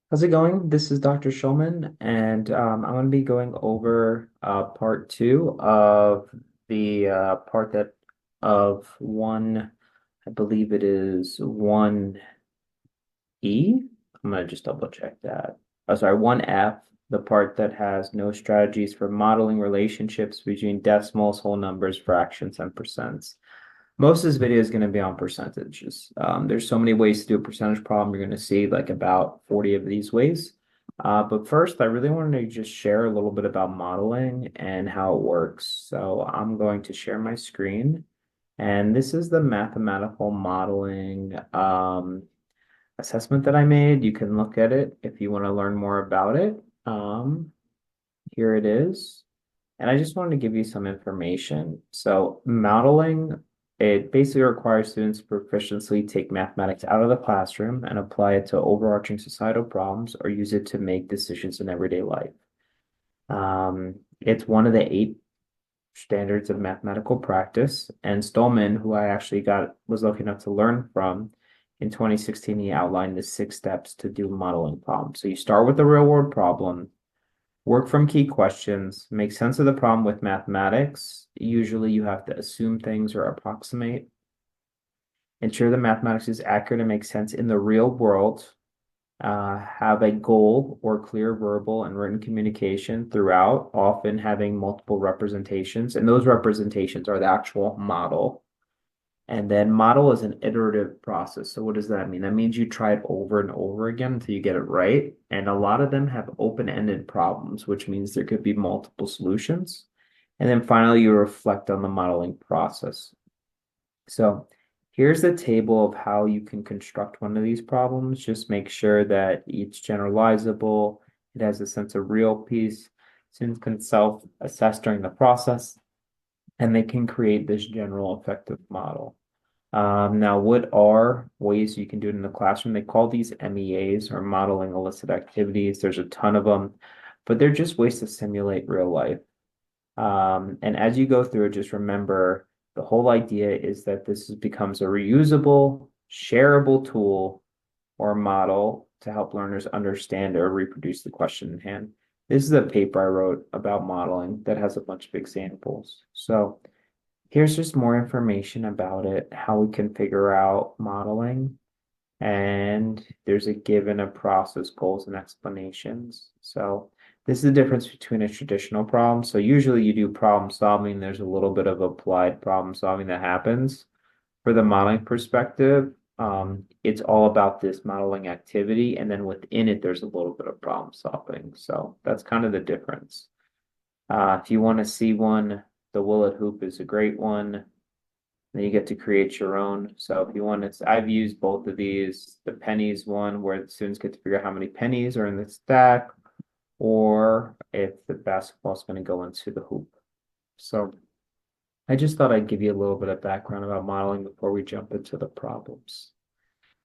How's it going? This is Dr. Schulman, and I'm going to be going over part two of the part that of one, I believe it is 1E. I'm going to just double check that. Oh, sorry, 1F, the part that has no strategies for modeling relationships between decimals, whole numbers, fractions, and percents. Most of this video is going to be on percentages. There's so many ways to do a percentage problem. You're going to see like about 40 of these ways. But first, I really wanted to just share a little bit about modeling and how it works. So I'm going to share my screen. And this is the mathematical modeling assessment that I made. You can look at it if you want to learn more about it. Um, Here it is. And I just wanted to give you some information. So modeling, it basically requires students to proficiently take mathematics out of the classroom and apply it to overarching societal problems or use it to make decisions in everyday life. It's one of the 8 standards of mathematical practice. And Stolman, who I actually was lucky enough to learn from in 2016, he outlined the 6 steps to do modeling problems. So you start with the real world problem. Work from key questions, make sense of the problem with mathematics. Usually you have to assume things or approximate. Ensure the mathematics is accurate and makes sense in the real world. Have a goal or clear verbal and written communication throughout, often having multiple representations. And those representations are the actual model. And then model is an iterative process. So what does that mean? That means you try it over and over again until you get it right. And a lot of them have open-ended problems, which means there could be multiple solutions. And then finally, you reflect on the modeling process. So here's the table of how you can construct one of these problems. Just make sure that each generalizable, it has a sense of real piece. Students can self-assess during the process, and they can create this general effective model. Now, what are ways you can do it in the classroom? They call these MEAs or modeling elicited activities. There's a ton of them, but they're just ways to simulate real life. And as you go through it, just remember the whole idea is that becomes a reusable, shareable tool or model to help learners understand or reproduce the question in hand. This is a paper I wrote about modeling that has a bunch of examples. So here's just more information about it, how we can figure out modeling, and there's a given a process, goals, and explanations. So this is the difference between a traditional problem. So usually you do problem solving, there's a little bit of applied problem solving that happens. For the modeling perspective, it's all about this modeling activity, and then within it, there's a little bit of problem solving. So that's kind of the difference. If you want to see one, the Willet hoop is a great one. Then you get to create your own. So if you want to, I've used both of these. The pennies one, where the students get to figure out how many pennies are in the stack, or if the basketball is going to go into the hoop. So I just thought I'd give you a little bit of background about modeling before we jump into the problems.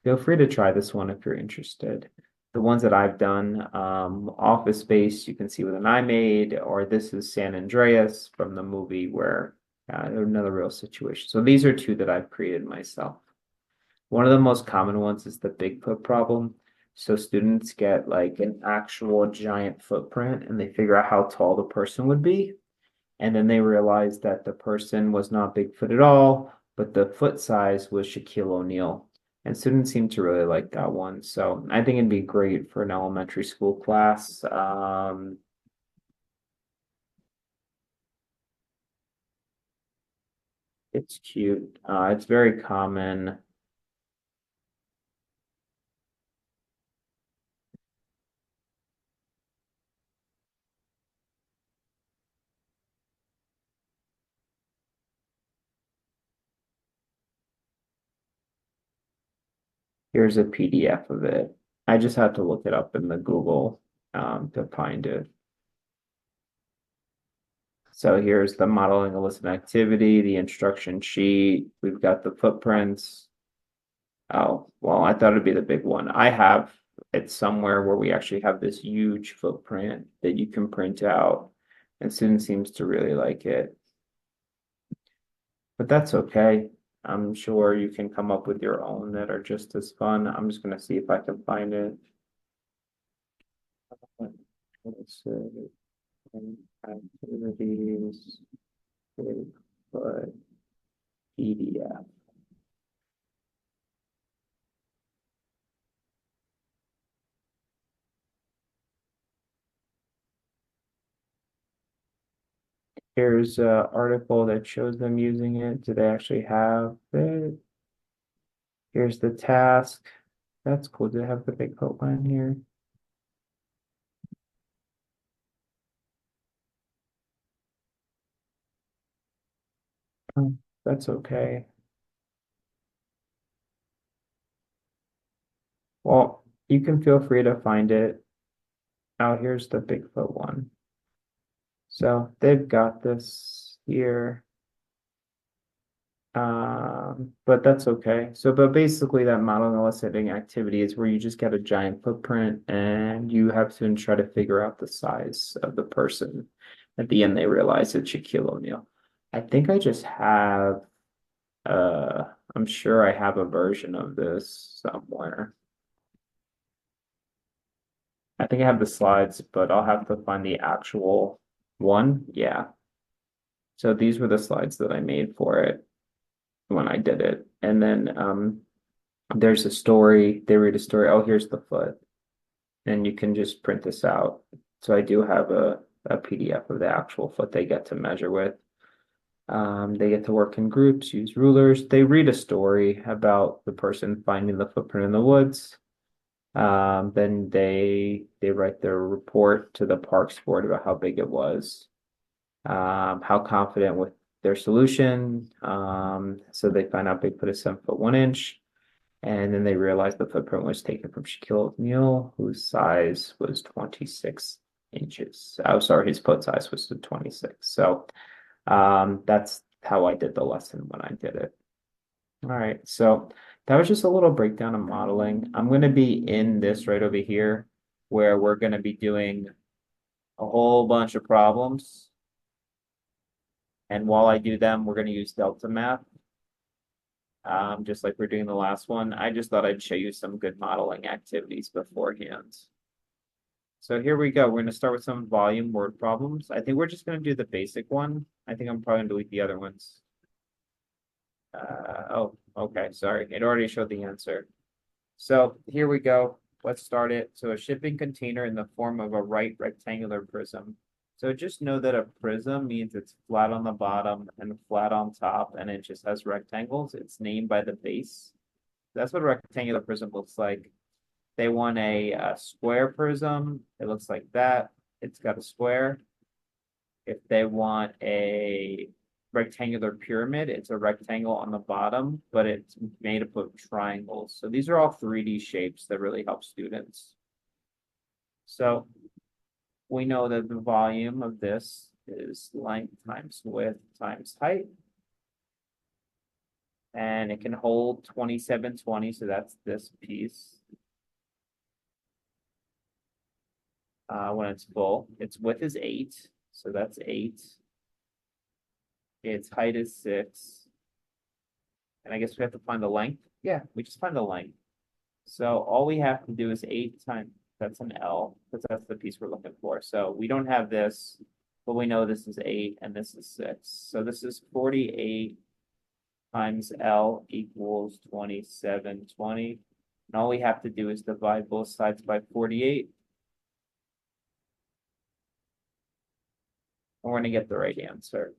Feel free to try this one if you're interested. The ones that I've done, Office Space, you can see what an I made, or this is San Andreas from the movie where another real situation. So these are 2 that I've created myself. One of the most common ones is the Bigfoot problem. So students get like an actual giant footprint and they figure out how tall the person would be. And then they realize that the person was not Bigfoot at all, but the foot size was Shaquille O'Neal. And students seem to really like that one. So I think it'd be great for an elementary school class. It's cute. It's very common. Here's a PDF of it. I just have to look it up in the Google to find it. So here's the modeling elicited activity, the instruction sheet. We've got the footprints. Oh, well, I thought it'd be the big one. I have it somewhere where we actually have this huge footprint that you can print out, and student seems to really like it. But that's okay. I'm sure you can come up with your own that are just as fun. I'm just gonna see if I can find it. Let's say activities, Bigfoot PDF. Here's an article that shows them using it. Do they actually have it? Here's the task. That's cool. Do they have the Bigfoot one here? Oh, that's okay. Well, you can feel free to find it. Oh, here's the Bigfoot one. So they've got this here. But that's okay. So, but basically that modeling eliciting activity is where you just get a giant footprint and you have to try to figure out the size of the person. At the end, they realize it's Shaquille O'Neal. I think I just have, uh, I'm sure I have a version of this somewhere. I think I have the slides, but I'll have to find the actual one. Yeah. So these were the slides that I made for it when I did it. And then there's a story, they read a story. Oh, here's the foot. And you can just print this out. So I do have a PDF of the actual foot they get to measure with. They get to work in groups, use rulers. They read a story about the person finding the footprint in the woods. Then they write their report to the parks board about how big it was, how confident with their solution. So they find out Bigfoot is 7 foot 1 inch. And then they realized the footprint was taken from Shaquille O'Neal, whose size was 26 inches. Oh, sorry, his foot size was 26. So that's how I did the lesson when I did it. All right, so that was just a little breakdown of modeling. I'm going to be in this right over here where we're going to be doing a whole bunch of problems. And while I do them, we're going to use Delta Math, just like we're doing the last one. I just thought I'd show you some good modeling activities beforehand. So here we go. We're going to start with some volume word problems. I think we're just going to do the basic one. I think I'm probably going to delete the other ones. Oh, okay. Sorry. It already showed the answer. So here we go. Let's start it. So a shipping container in the form of a right rectangular prism. So just know that a prism means it's flat on the bottom and flat on top, and it just has rectangles. It's named by the base. That's what a rectangular prism looks like. They want a square prism. It looks like that. It's got a square. If they want a rectangular pyramid, it's a rectangle on the bottom, but it's made up of triangles. So these are all 3D shapes that really help students. So we know that the volume of this is length times width times height. And it can hold 2720, so that's this piece. When it's full, its width is 8, so that's 8. Its height is 6. And I guess we have to find the length. Yeah, we just find the length. So all we have to do is 8 times, that's an L, because that's the piece we're looking for. So we don't have this, but we know this is 8 and this is 6. So this is 48 times L equals 2720. And all we have to do is divide both sides by 48. And we're going to get the right answer.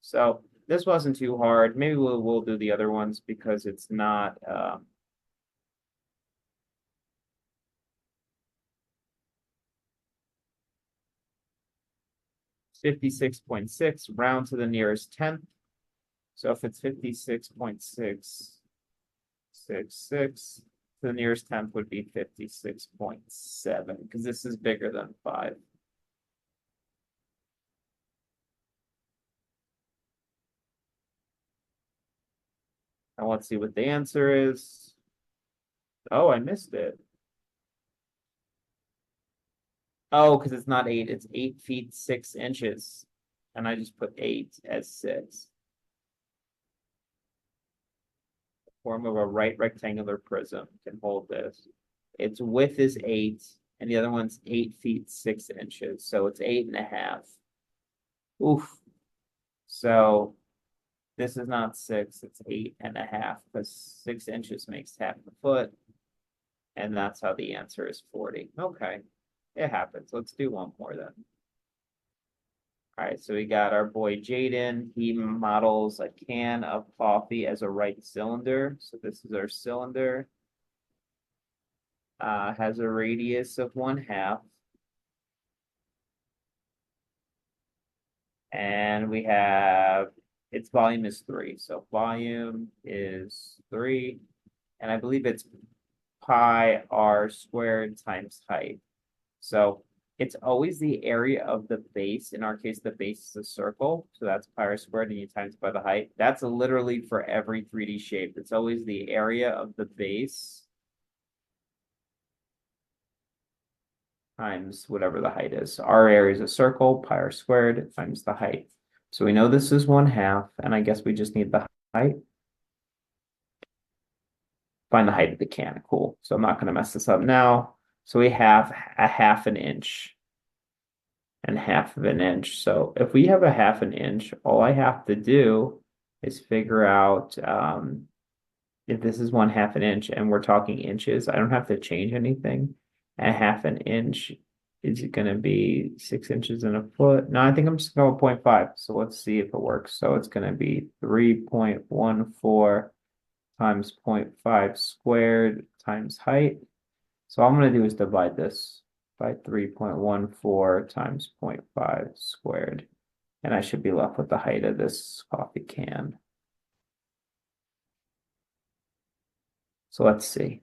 So this wasn't too hard. Maybe we'll do the other ones because it's not 56.6, round to the nearest tenth. So if it's 56.666, the nearest tenth would be 56.7 because this is bigger than 5. And let's see what the answer is. Oh, I missed it. Oh, because it's not 8, it's 8 feet 6 inches. And I just put 8 as 6. Form of a right rectangular prism can hold this. Its width is 8 and the other one's 8 feet 6 inches. So it's 8.5. Oof. So this is not 6, it's 8.5 because 6 inches makes half a foot. And that's how the answer is 40. Okay, it happens. Let's do one more then. All right, so we got our boy Jaden. He models a can of coffee as a right cylinder. So this is our cylinder. Has a radius of 1/2. And we have its volume is 3. So volume is 3. And I believe it's pi r squared times height. So it's always the area of the base. In our case, the base is a circle. So that's pi r squared and you times by the height. That's literally for every 3D shape. It's always the area of the base times whatever the height is. Our area is a circle, pi r squared times the height. So we know this is 1/2, and I guess we just need the height. Find the height of the can. Cool. So I'm not going to mess this up now. So we have a 1/2 an inch and 1/2 an inch. So if we have a 1/2 an inch, all I have to do is figure out if this is 1/2 an inch and we're talking inches, I don't have to change anything. A 1/2 an inch is going to be 6 inches in a foot. No, I think I'm just going 0.5. So let's see if it works. So it's going to be 3.14 times 0.5 squared times height. So all I'm going to do is divide this by 3.14 times 0.5 squared. And I should be left with the height of this coffee can. So let's see.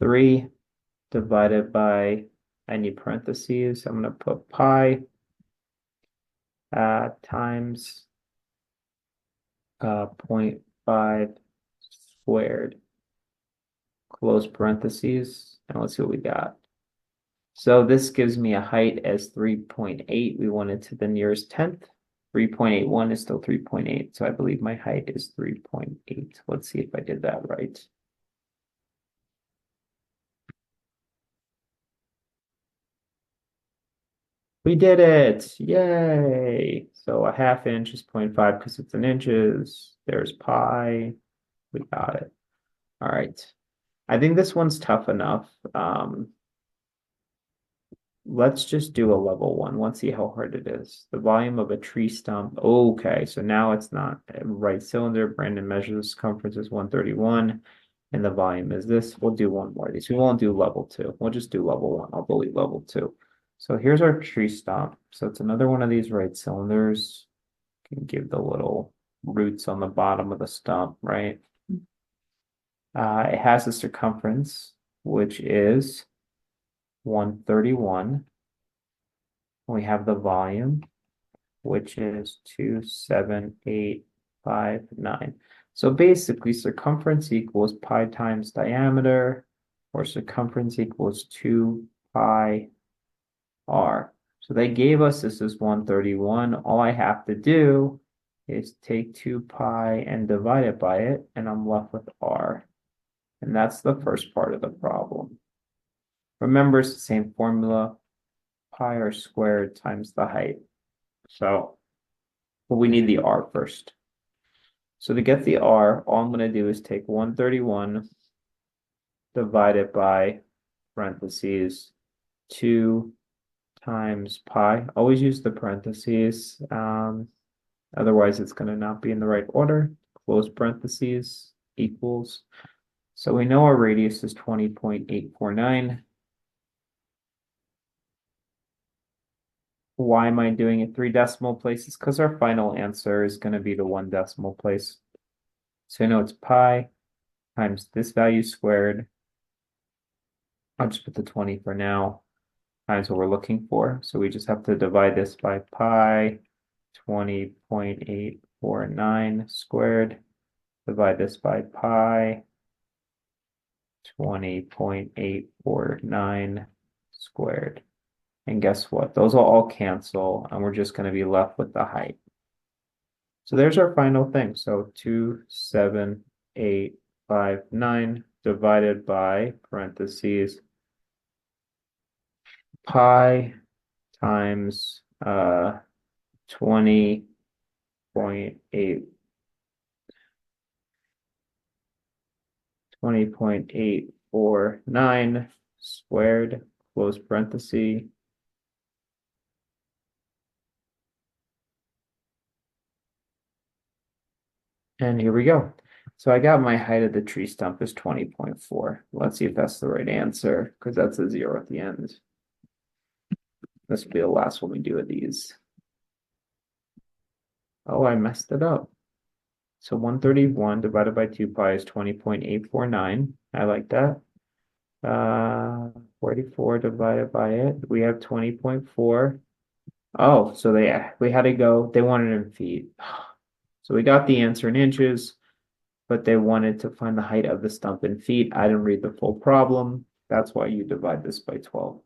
3 divided by, I need parentheses. I'm going to put pi times 0.5 squared. Close parentheses. And let's see what we got. So this gives me a height as 3.8. We want it to the nearest tenth. 3.81 is still 3.8. So I believe my height is 3.8. Let's see if I did that right. We did it. Yay. So a 1/2 inch is 0.5 because it's in inches. There's pi. We got it. All right. I think this one's tough enough. Let's just do a level one. Let's see how hard it is. The volume of a tree stump. Okay, so now it's not a right cylinder. Brandon measures the circumference is 131, and the volume is this. We'll do one more of these. We won't do level two. We'll just do level one. I'll delete level two. So here's our tree stump. So it's another one of these right cylinders. Can give the little roots on the bottom of the stump, right? It has a circumference, which is 131. We have the volume, which is 27859. So basically, circumference equals pi times diameter, or circumference equals 2 pi r. So they gave us this is 131. All I have to do is take 2 pi and divide it by it, and I'm left with r. And that's the first part of the problem. Remember, it's the same formula, pi r squared times the height. So we need the r first. So to get the r, all I'm going to do is take 131 divided by parentheses 2 times pi. Always use the parentheses. Otherwise, it's going to not be in the right order. Close parentheses equals. So we know our radius is 20.849. Why am I doing it 3 decimal places? Because our final answer is going to be the 1 decimal place. So I know it's pi times this value squared. I'll just put the 20 for now, times what we're looking for. So we just have to divide this by pi 20.849 squared. Divide this by pi 20.849 squared. And guess what? Those will all cancel, and we're just going to be left with the height. So there's our final thing. So 27859 divided by parentheses pi times 20.8 20.849 squared, close parenthesis. And here we go. So I got my height of the tree stump is 20.4. Let's see if that's the right answer, because that's a 0 at the end. This will be the last one we do of these. Oh, I messed it up. So 131 divided by 2 pi is 20.849. I like that. 44 divided by it. We have 20.4. Oh, so we had to go, they wanted in feet. So we got the answer in inches, but they wanted to find the height of the stump in feet. I didn't read the full problem. That's why you divide this by 12.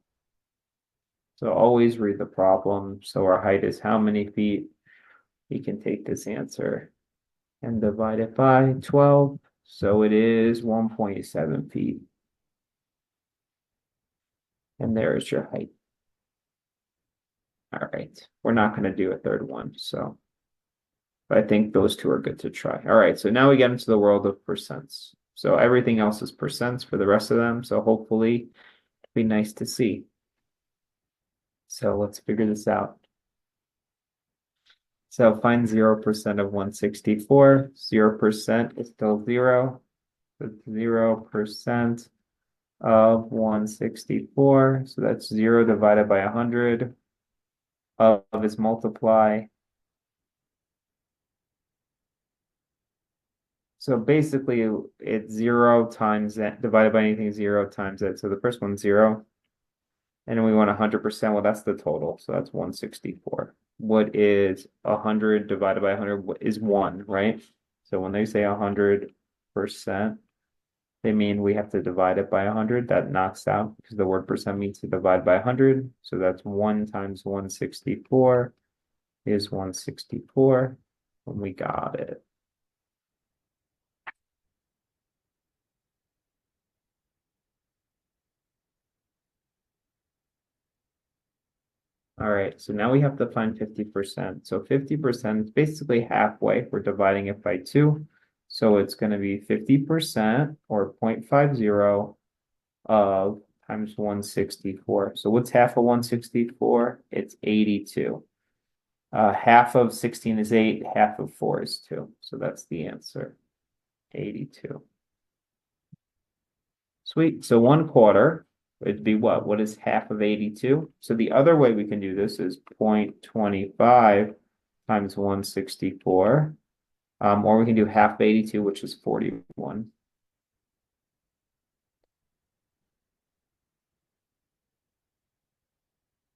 So always read the problem. So our height is how many feet? We can take this answer and divide it by 12. So it is 1.7 feet. And there's your height. All right, we're not going to do a third one, so but I think those two are good to try. All right, so now we get into the world of percents. So everything else is percents for the rest of them, so hopefully it'll be nice to see. So let's figure this out. So find 0% of 164. 0% is still 0. So 0% of 164. So that's 0 divided by 100 of is multiply. So basically it's 0 times that divided by anything 0 times it. So the first one's 0. And then we want 100%. Well, that's the total. So that's 164. What is 100 divided by 100 is 1, right? So when they say 100%, they mean we have to divide it by 100. That knocks out because the word percent means to divide by 100. So that's 1 times 164 is 164. And we got it. All right, so now we have to find 50%. So 50% is basically halfway. We're dividing it by 2. So it's going to be 50% or 0.50 of times 164. So what's half of 164? It's 82. Half of 16 is 8, half of 4 is 2. So that's the answer, 82. Sweet. So 1/4 would be what? What is half of 82? So the other way we can do this is 0.25 times 164. Or we can do half of 82, which is 41.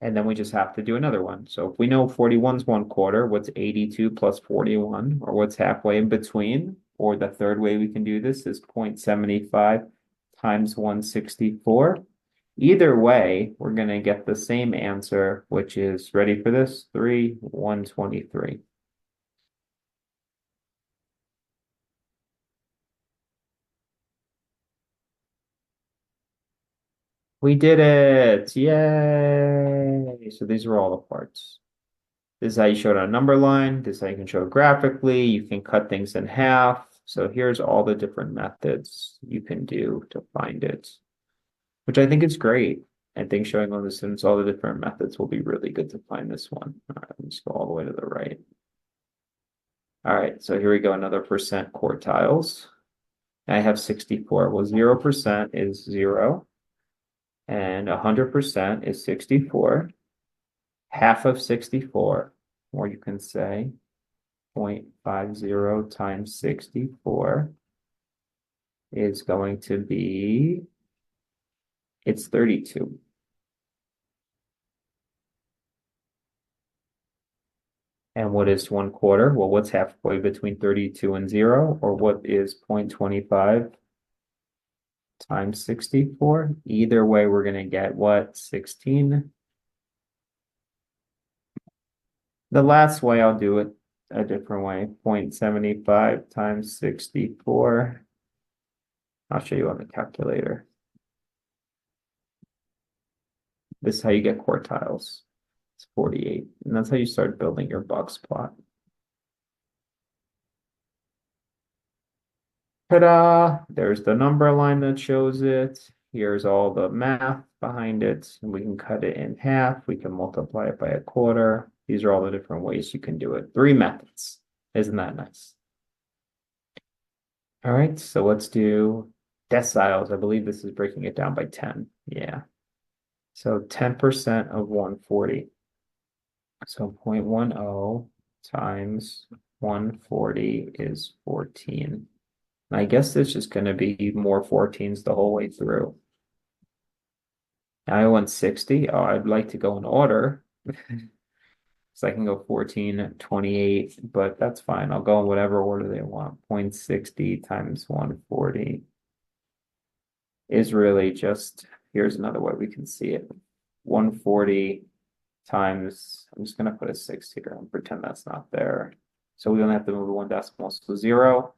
And then we just have to do another one. So if we know 41 is 1/4, what's 82 plus 41, or what's halfway in between? Or the third way we can do this is 0.75 times 164. Either way, we're going to get the same answer, which is, ready for this? 123. We did it! Yay! So these are all the parts. This is how you show it on a number line. This is how you can show it graphically. You can cut things in half. So here's all the different methods you can do to find it, which I think is great. I think showing all the students all the different methods will be really good to find this one. All right, let's go all the way to the right. All right, so here we go, another percent quartiles. I have 64. Well, 0% is 0, and 100% is 64. Half of 64, or you can say 0.50 times 64 is going to be, it's 32. And what is 1/4? Well, what's halfway between 32 and 0? Or what is 0.25 times 64? Either way, we're going to get what? 16. The last way, I'll do it a different way. 0.75 times 64. I'll show you on the calculator. This is how you get quartiles. It's 48. And that's how you start building your box plot. Ta-da! There's the number line that shows it. Here's all the math behind it. And we can cut it in half. We can multiply it by a quarter. These are all the different ways you can do it. 3 methods. Isn't that nice? All right, so let's do deciles. I believe this is breaking it down by 10. Yeah. So 10% of 140. So 0.10 times 140 is 14. And I guess it's just going to be more 14s the whole way through. I want 60. Oh, I'd like to go in order. So I can go 14, 28, but that's fine. I'll go in whatever order they want. 0.60 times 140 is really just, here's another way we can see it. 140 times, I'm just going to put a 6 here and pretend that's not there. So we only have to move one decimal. So 0,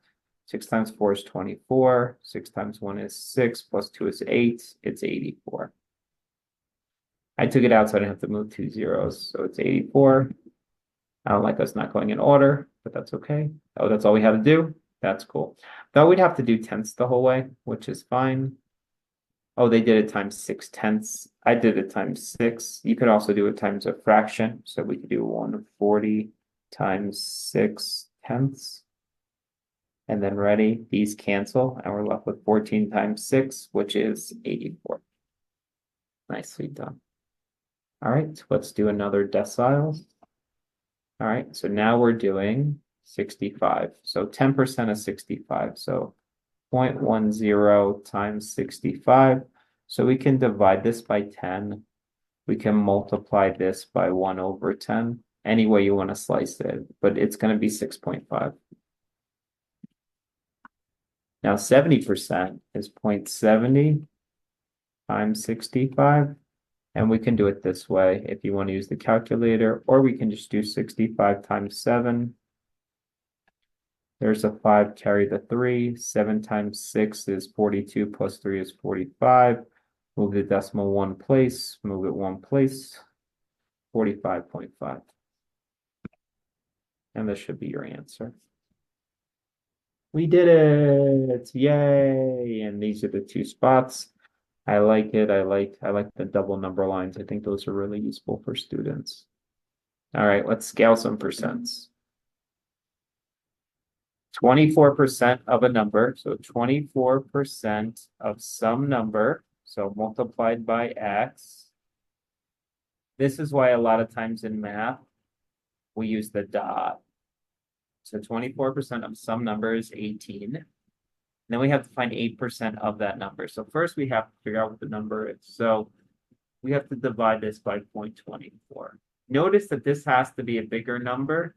6 times 4 is 24, 6 times 1 is 6, plus 2 is 8, it's 84. I took it out so I didn't have to move 2 zeros, so it's 84. I don't like us not going in order, but that's okay. Oh, that's all we had to do? That's cool. Thought we'd have to do tenths the whole way, which is fine. Oh, they did it times 6 tenths. I did it times 6. You could also do it times a fraction. So we could do 140 times 6 tenths. And then ready, these cancel, and we're left with 14 times 6, which is 84. Nicely done. All right, let's do another decile. All right, so now we're doing 65. So 10% of 65. So 0.10 times 65. So we can divide this by 10. We can multiply this by 1 over 10. Any way you want to slice it, but it's going to be 6.5. Now 70% is 0.70 times 65. And we can do it this way if you want to use the calculator, or we can just do 65 times 7. There's a 5, carry the 3. 7 times 6 is 42, plus 3 is 45. Move the decimal 1 place, move it 1 place, 45.5. And this should be your answer. We did it! Yay! And these are the 2 spots. I like it. I like the double number lines. I think those are really useful for students. All right, let's scale some percents. 24% of a number, so 24% of some number, so multiplied by x. This is why a lot of times in math, we use the dot. So 24% of some number is 18. Then we have to find 8% of that number. So first we have to figure out what the number is. So we have to divide this by 0.24. Notice that this has to be a bigger number.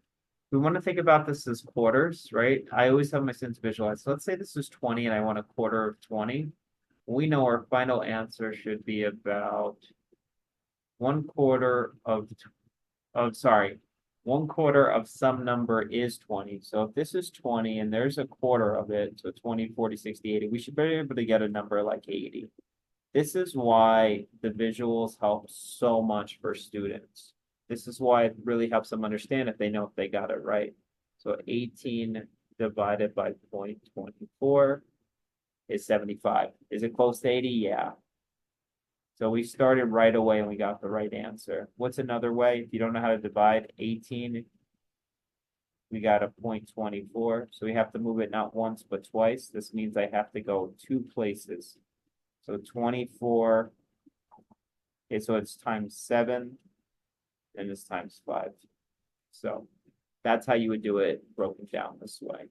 We want to think about this as quarters, right? I always have my students visualize. So let's say this is 20 and I want a quarter of 20. We know our final answer should be about 1/4 of some number is 20. So if this is 20 and there's a quarter of it, so 20, 40, 60, 80, we should be able to get a number like 80. This is why the visuals help so much for students. This is why it really helps them understand if they know if they got it right. So 18 divided by 0.24 is 75. Is it close to 80? Yeah. So we started right away and we got the right answer. What's another way? If you don't know how to divide 18, we got a 0.24. So we have to move it not once, but twice. This means I have to go 2 places. So 24, okay, so it's times 7, and it's times 5. So that's how you would do it broken down this way.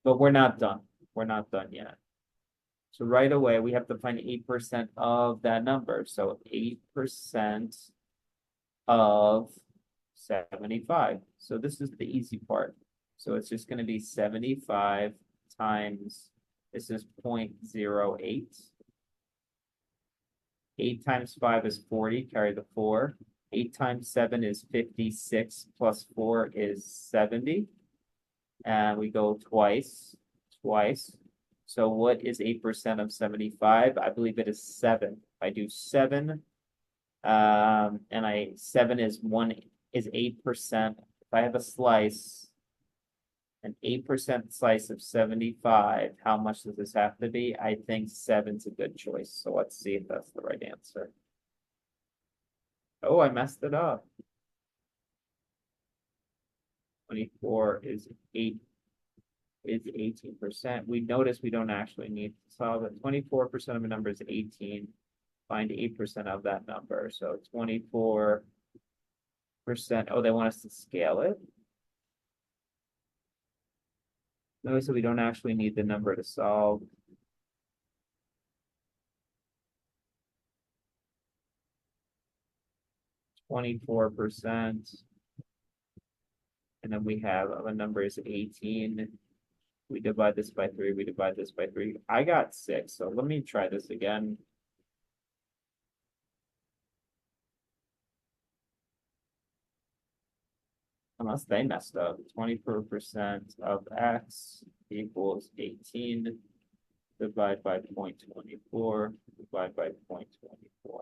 But we're not done. We're not done yet. So right away, we have to find 8% of that number. So 8% of 75. So this is the easy part. So it's just going to be 75 times, this is 0.08. 8 times 5 is 40, carry the 4. 8 times 7 is 56, plus 4 is 70. And we go twice. So what is 8% of 75? I believe it is 7. If I do 7 And 7 is 8%. If I have a slice, an 8% slice of 75, how much does this have to be? I think 7's a good choice. So let's see if that's the right answer. Oh, I messed it up. 24 is 18%. We notice we don't actually need to solve it. 24% of a number is 18. Find 8% of that number. So 24%. Oh, they want us to scale it. Notice that we don't actually need the number to solve. 24%. And then we have a number is 18. We divide this by 3. We divide this by 3. I got 6. So let me try this again. Unless they messed up. 24% of x equals 18. Divide by 0.24. Divide by 0.24.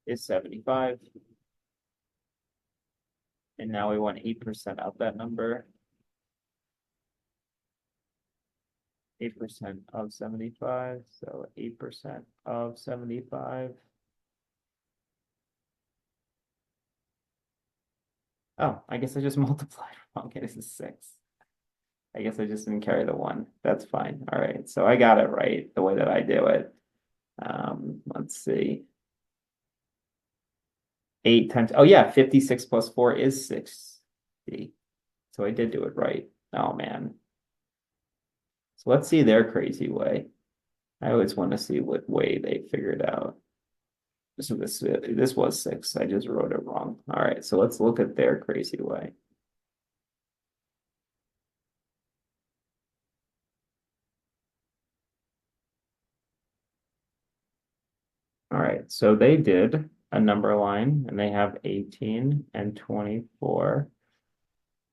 Is 75. And now we want 8% of that number. 8% of 75, so 8% of 75. Oh, I guess I just multiplied wrong. Okay, this is 6. I guess I just didn't carry the 1. That's fine. All right, so I got it right the way that I do it. Let's see. 8 times, oh yeah, 56 plus 4 is 60. So I did do it right. Oh man. So let's see their crazy way. I always want to see what way they figured out. So this was 6. I just wrote it wrong. All right, so let's look at their crazy way. All right, so they did a number line and they have 18 and 24.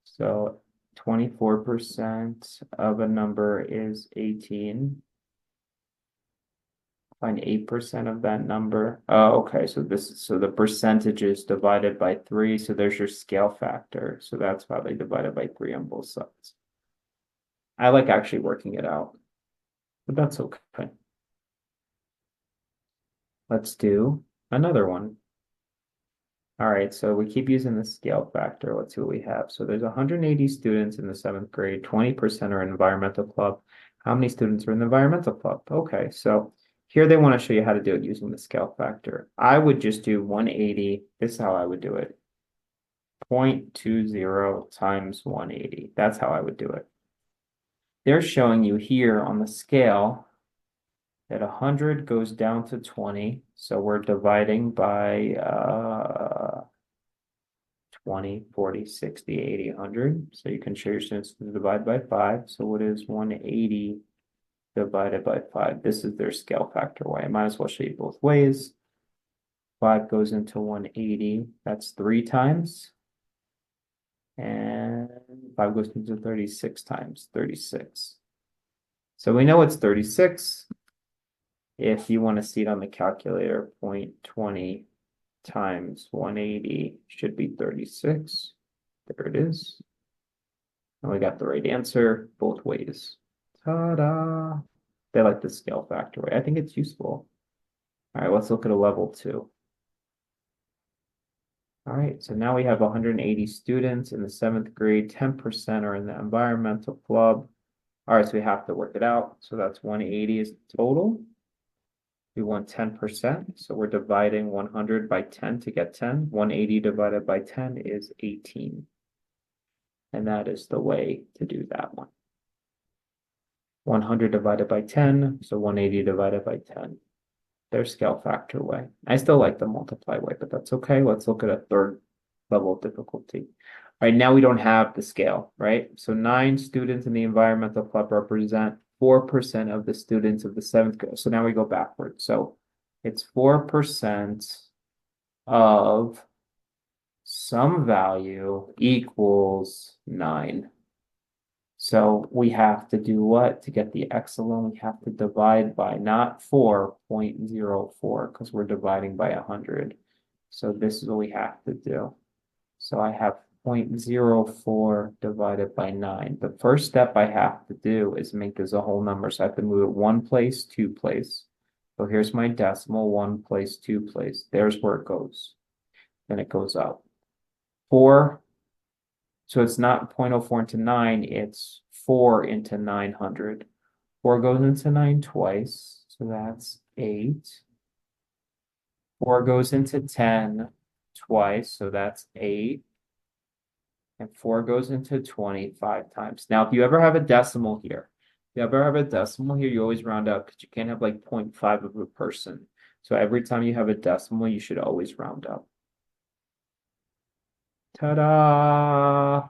So 24% of a number is 18. Find 8% of that number. Oh, okay. So the percentage is divided by 3. So there's your scale factor. So that's why they divided by 3 on both sides. I like actually working it out, but that's okay. Let's do another one. All right, so we keep using the scale factor. Let's see what we have. So there's 180 students in the 7th grade, 20% are in environmental club. How many students are in the environmental club? Okay, so here they want to show you how to do it using the scale factor. I would just do 180. This is how I would do it. 0.20 times 180. That's how I would do it. They're showing you here on the scale that 100 goes down to 20. So we're dividing by 20, 40, 60, 80, 100. So you can show your students to divide by 5. So what is 180 divided by 5? This is their scale factor way. I might as well show you both ways. 5 goes into 180. That's 3 times. And 5 goes into 36 times, 36. So we know it's 36. If you want to see it on the calculator, 0.20 times 180 should be 36. There it is. And we got the right answer both ways. Ta-da! They like the scale factor way. I think it's useful. All right, let's look at a level 2. All right, so now we have 180 students in the 7th grade, 10% are in the environmental club. All right, so we have to work it out. So that's 180 is total. We want 10%, so we're dividing 100 by 10 to get 10. 180 divided by 10 is 18. And that is the way to do that one. 100 divided by 10, so 180 divided by 10. Their scale factor way. I still like the multiply way, but that's okay. Let's look at a third level of difficulty. All right, now we don't have the scale, right? So 9 students in the environmental club represent 4% of the students of the 7th grade. So now we go backwards. So it's 4% of some value equals 9. So we have to do what? To get the x alone, we have to divide by not 4.04 because we're dividing by 100. So this is what we have to do. So I have 0.04 divided by 9. The first step I have to do is make this a whole number. So I have to move it one place, two place. So here's my decimal, one place, two place. There's where it goes. Then it goes up. 4. So it's not 0.04 into 9, it's 4 into 900. 4 goes into 9 twice, so that's 8. 4 goes into 10 twice, so that's 8. And 4 goes into 25 times. Now, if you ever have a decimal here, you always round up because you can't have like 0.5 of a person. So every time you have a decimal, you should always round up. Ta-da!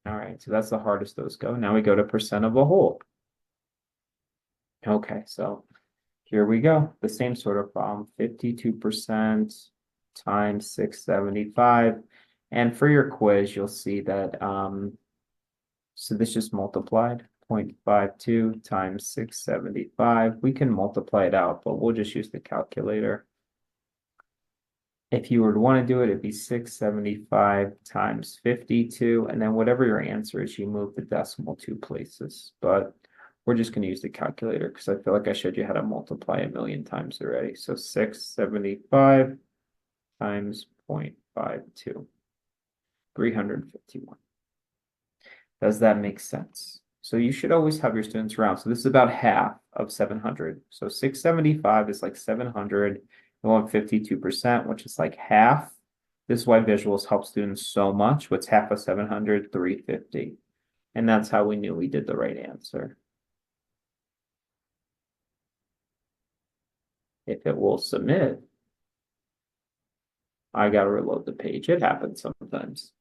All right, so that's the hardest those go. Now we go to percent of a whole. Okay, so here we go. The same sort of problem, 52% times 675. And for your quiz, you'll see that, so this just multiplied 0.52 times 675. We can multiply it out, but we'll just use the calculator. If you were to want to do it, it'd be 675 times 52, and then whatever your answer is, you move the decimal two places. But we're just going to use the calculator because I feel like I showed you how to multiply a million times already. So 675 times 0.52, 351. Does that make sense? So you should always have your students round. So this is about half of 700. So 675 is like 700. We want 52%, which is like half. This is why visuals help students so much. What's half of 700? 350. And that's how we knew we did the right answer. If it will submit, I got to reload the page. It happens sometimes.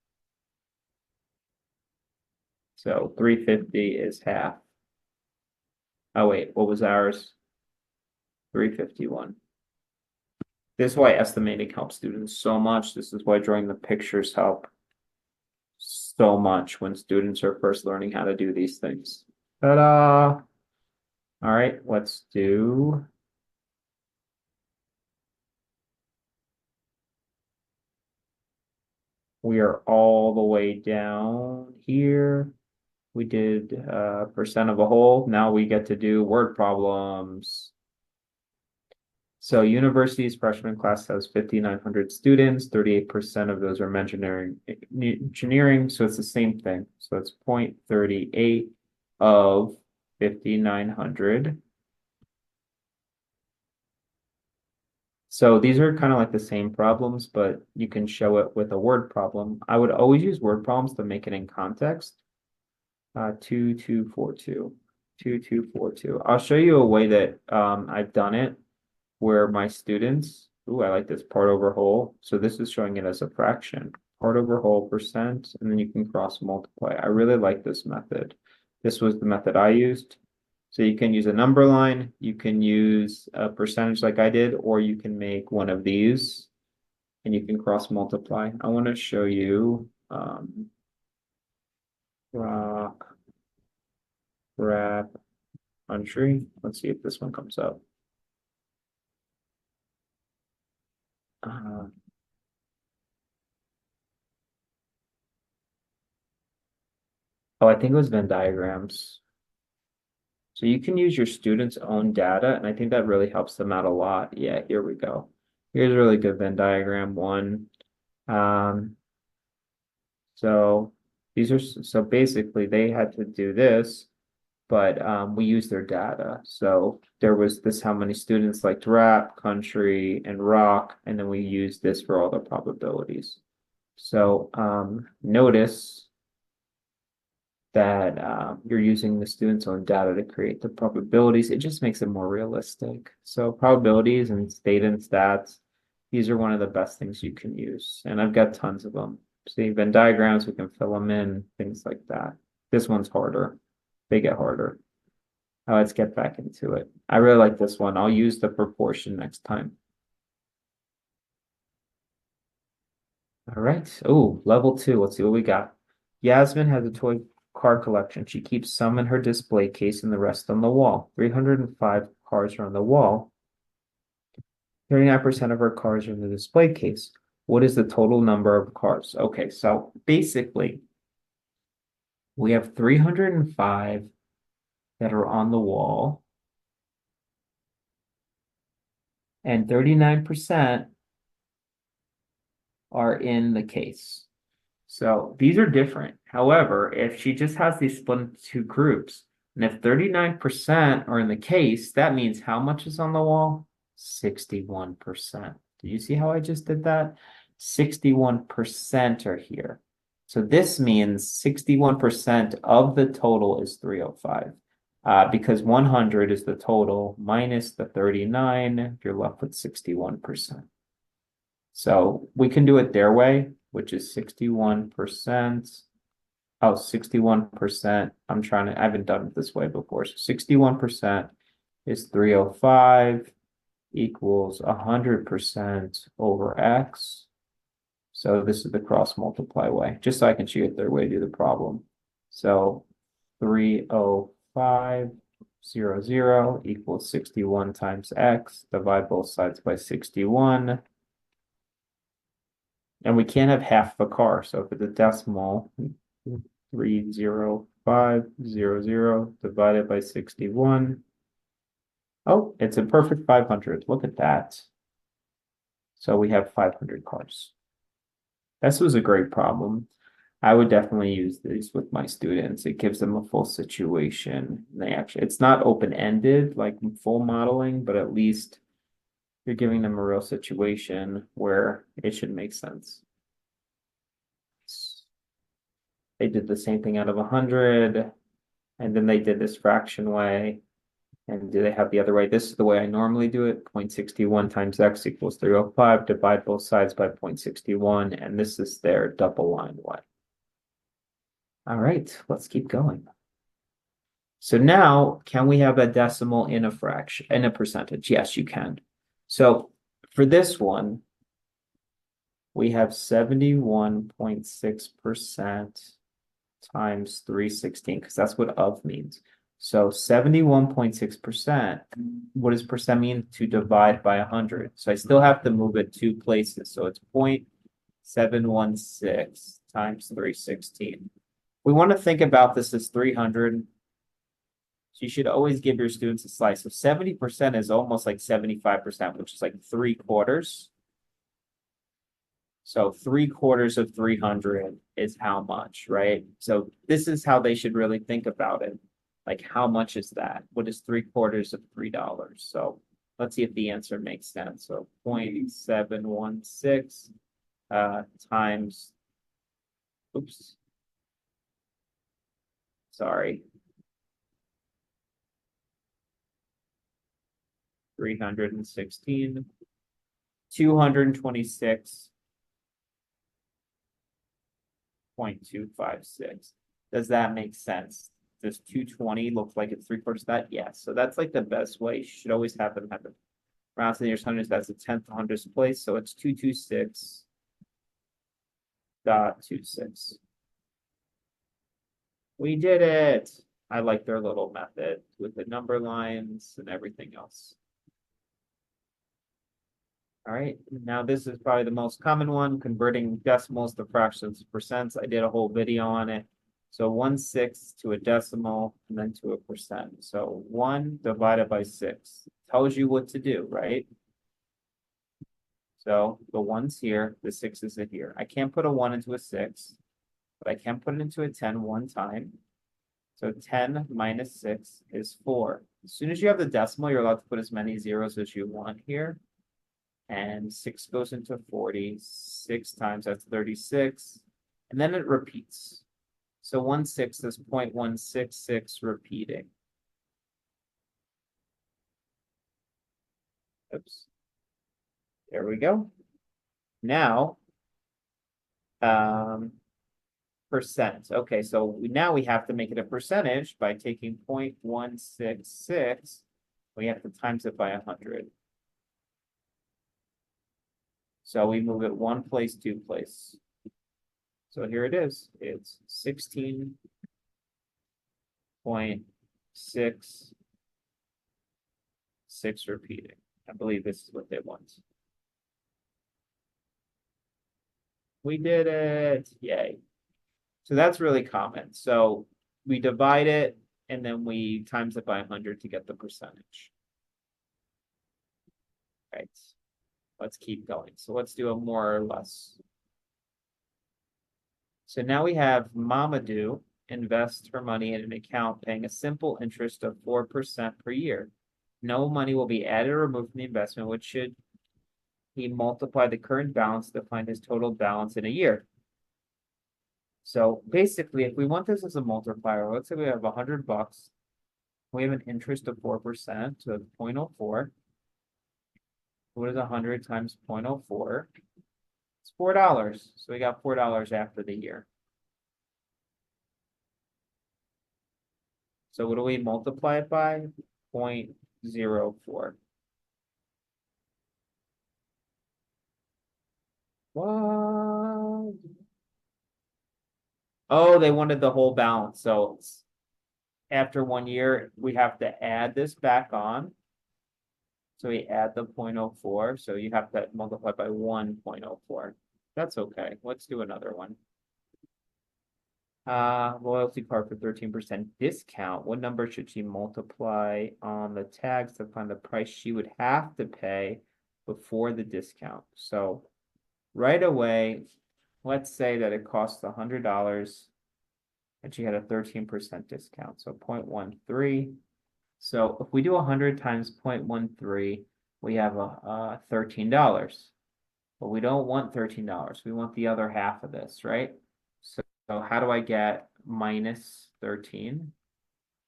So 350 is half. Oh, wait, what was ours? 351. This is why estimating helps students so much. This is why drawing the pictures help so much when students are first learning how to do these things. Ta-da! All right, let's do. We are all the way down here. We did percent of a whole. Now we get to do word problems. So university's freshman class has 5,900 students. 38% of those are engineering. So it's the same thing. So it's 0.38 of 5,900. So these are kind of like the same problems, but you can show it with a word problem. I would always use word problems to make it in context. 2242, 2242. I'll show you a way that I've done it where my students, I like this part over whole. So this is showing it as a fraction, part over whole percent, and then you can cross multiply. I really like this method. This was the method I used. So you can use a number line, you can use a percentage like I did, or you can make one of these and you can cross multiply. I want to show you rock, rap, country. Let's see if this one comes up. Oh, I think it was Venn diagrams. So you can use your students' own data, and I think that really helps them out a lot. Yeah, here we go. Here's a really good Venn diagram one. So these are so basically they had to do this, but we used their data. So there was this how many students liked rap, country, and rock, and then we used this for all the probabilities. So notice that you're using the students' own data to create the probabilities. It just makes it more realistic. So probabilities and data and stats, these are one of the best things you can use. And I've got tons of them. See, Venn diagrams, we can fill them in, things like that. This one's harder. They get harder. Now let's get back into it. I really like this one. I'll use the proportion next time. All right. Oh, level 2. Let's see what we got. Yasmin has a toy car collection. She keeps some in her display case and the rest on the wall. 305 cars are on the wall. 39% of her cars are in the display case. What is the total number of cars? Okay, so basically, we have 305 that are on the wall, and 39% are in the case. So these are different. However, if she just has these split into two groups, and if 39% are in the case, that means how much is on the wall? 61%. Do you see how I just did that? 61% are here. So this means 61% of the total is 305. Because 100 is the total minus the 39, you're left with 61%. So we can do it their way, which is 61%. Oh, 61%. I haven't done it this way before. So 61% is 305 equals 100% over X. So this is the cross multiply way, just so I can show you their way to do the problem. So 305, 0 equals 61 times X. Divide both sides by 61. And we can't have half of a car. So if it's a decimal, 30500 divided by 61. Oh, it's a perfect 500. Look at that. So we have 500 cars. This was a great problem. I would definitely use these with my students. It gives them a full situation. It's not open-ended like full modeling, but at least you're giving them a real situation where it should make sense. They did the same thing out of 100, and then they did this fraction way. And do they have the other way? This is the way I normally do it. 0.61 times X equals 305. Divide both sides by 0.61. And this is their double line way. All right, let's keep going. So now, can we have a decimal in a fraction, in a percentage? Yes, you can. So for this one, we have 71.6% times 316, because that's what of means. So 71.6%, what does percent mean? To divide by 100. So I still have to move it two places. So it's 0.716 times 316. We want to think about this as 300. So you should always give your students a slice. So 70% is almost like 75%, which is like 3/4. So 3/4 of 300 is how much, right? So this is how they should really think about it. Like, how much is that? What is 3/4 of $3? So let's see if the answer makes sense. So 0.716 times, oops, sorry, 316, 226.256. Does that make sense? Does 220 look like it's 3/4 of that? Yes. So that's like the best way. You should always have them have it round to the nearest hundreds. That's a 10th to hundredths place. So it's 226.26. We did it. I like their little method with the number lines and everything else. All right, now this is probably the most common one, converting decimals to fractions to percents. I did a whole video on it. So 1/6 to a decimal and then to a percent. So 1 divided by 6 tells you what to do, right? So the 1's here, the 6 is in here. I can't put a 1 into a 6, but I can put it into a 10 one time. So 10 minus 6 is 4. As soon as you have the decimal, you're allowed to put as many zeros as you want here. And 6 goes into 40, 6 times that's 36, and then it repeats. So 1/6 is 0.166 repeating. Oops. There we go. Now, percent. Okay, so now we have to make it a percentage by taking 0.166. We have to times it by 100. So we move it one place, two place. So here it is. It's 16.66 repeating. I believe this is what they want. We did it. Yay. So that's really common. So we divide it and then we times it by 100 to get the percentage. Right. Let's keep going. So let's do a more or less. So now we have Mamadou invest her money in an account paying a simple interest of 4% per year. No money will be added or removed from the investment, which should he multiply the current balance to find his total balance in a year. So basically, if we want this as a multiplier, let's say we have $100. We have an interest of 4%, so 0.04. What is 100 times 0.04? It's $4. So we got $4 after the year. So what do we multiply it by? 0.04. What? Oh, they wanted the whole balance. So after 1 year, we have to add this back on. So we add the 0.04. So you have to multiply by 1.04. That's okay. Let's do another one. Loyalty card for 13% discount. What number should she multiply on the tags to find the price she would have to pay before the discount? So right away, let's say that it costs $100 and she had a 13% discount. So 0.13. So if we do 100 times 0.13, we have a $13. But we don't want $13. We want the other half of this, right? So how do I get minus 13?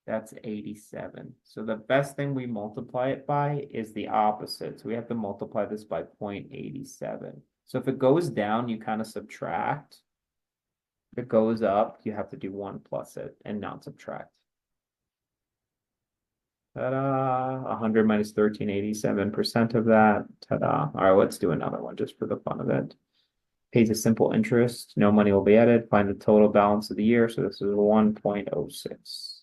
That's 87. So the best thing we multiply it by is the opposite. So we have to multiply this by 0.87. So if it goes down, you kind of subtract. If it goes up, you have to do 1 plus it and not subtract. Ta-da! 100 minus 13, 87% of that. Ta-da! All right, let's do another one just for the fun of it. Pays a simple interest. No money will be added. Find the total balance of the year. So this is 1.06.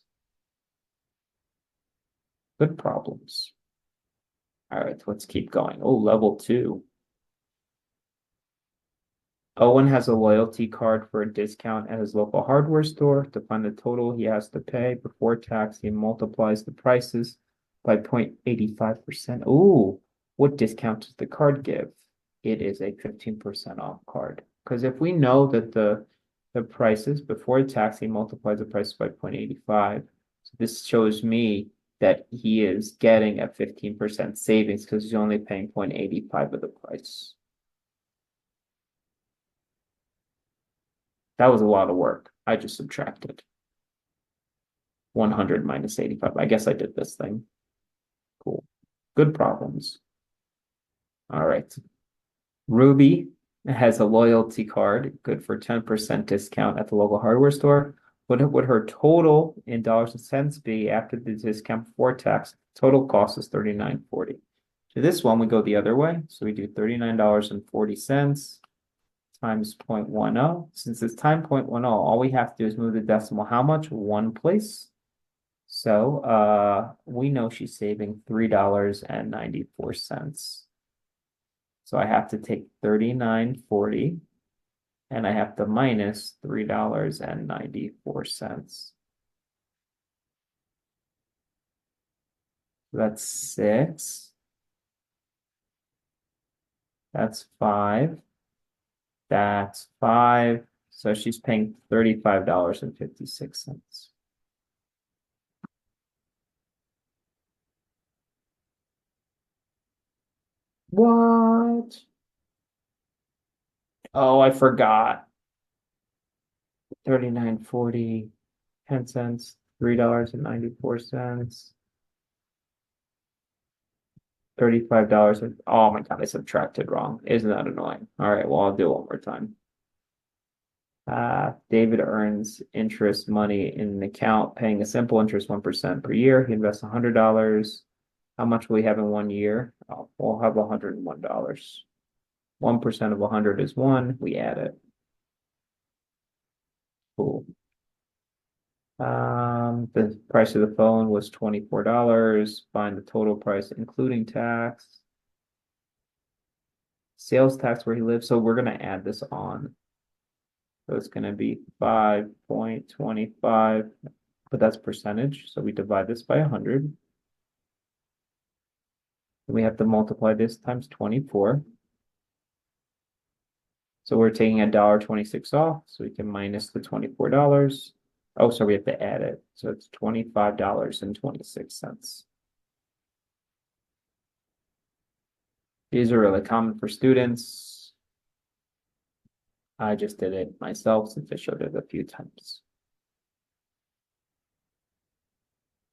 Good problems. All right, let's keep going. Oh, level 2. Owen has a loyalty card for a discount at his local hardware store. To find the total he has to pay before tax, he multiplies the prices by 0.85%. Ooh, what discount does the card give? It is a 15% off card. Because if we know that the prices before tax, he multiplies the price by 0.85. So this shows me that he is getting a 15% savings because he's only paying 0.85 of the price. That was a lot of work. I just subtracted 100 minus 85. I guess I did this thing. Cool. Good problems. All right. Ruby has a loyalty card, good for 10% discount at the local hardware store. What would her total in dollars and cents be after the discount before tax? Total cost is $39.40. To this one, we go the other way. So we do $39.40 times 0.10. Since it's time 0.10, all we have to do is move the decimal how much? 1 place. So we know she's saving $3.94. So I have to take $39.40 and I have to minus $3.94. That's 6. That's 5. That's 5. So she's paying $35.56. What? Oh, I forgot. 39.40, 10 cents, $3.94. $35. Oh my God, I subtracted wrong. Isn't that annoying? All right, well, I'll do it one more time. David earns interest money in an account, paying a simple interest 1% per year. He invests $100. How much will he have in 1 year? Oh, we'll have $101. 1% of 100 is 1. We add it. The price of the phone was $24. Find the total price, including tax. Sales tax where he lives, so we're gonna add this on. So it's gonna be 5.25, but that's percentage, so we divide this by 100. We have to multiply this times 24. So we're taking $1.26 off, so we can minus the $24. Oh, so we have to add it. So it's $25.26. These are really common for students. I just did it myself since I showed it a few times.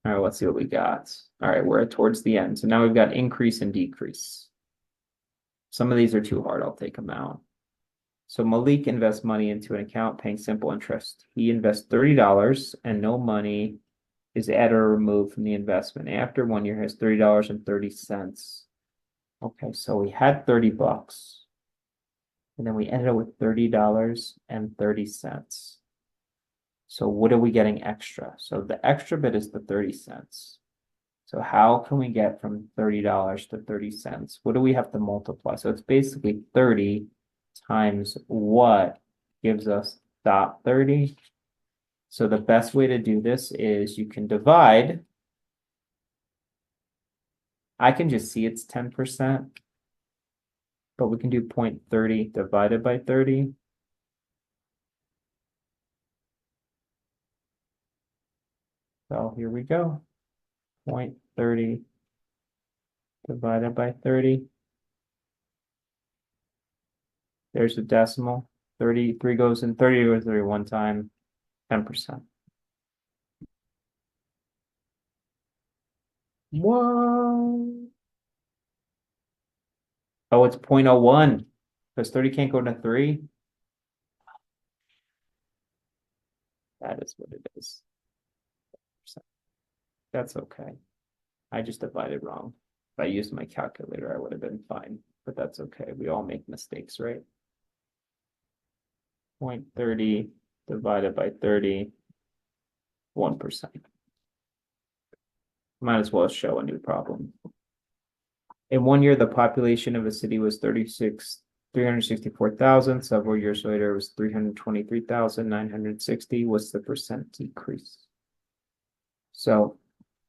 All right, let's see what we got. All right, we're towards the end. So now we've got increase and decrease. Some of these are too hard. I'll take them out. So Malik invests money into an account paying simple interest. He invests $30 and no money is added or removed from the investment. After 1 year, he has $30.30. Okay, so we had 30 bucks. And then we ended up with $30.30. So what are we getting extra? So the extra bit is the 30 cents. So how can we get from $30 to 30 cents? What do we have to multiply? So it's basically 30 times what gives us dot 30. So the best way to do this is you can divide. I can just see it's 10%, but we can do 0.30 divided by 30. So here we go. 0.30 divided by 30. There's a decimal. 33 goes in 30 or 30 one time, 10%. Whoa. Oh, it's 0.01 because 30 can't go to 3. That is what it is. That's okay. I just divided wrong. If I used my calculator, I would have been fine, but that's okay. We all make mistakes, right? 0.30 divided by 30, 1%. Might as well show a new problem. In 1 year, the population of a city was 364,000. Several years later, it was 323,960. What's the percent decrease? So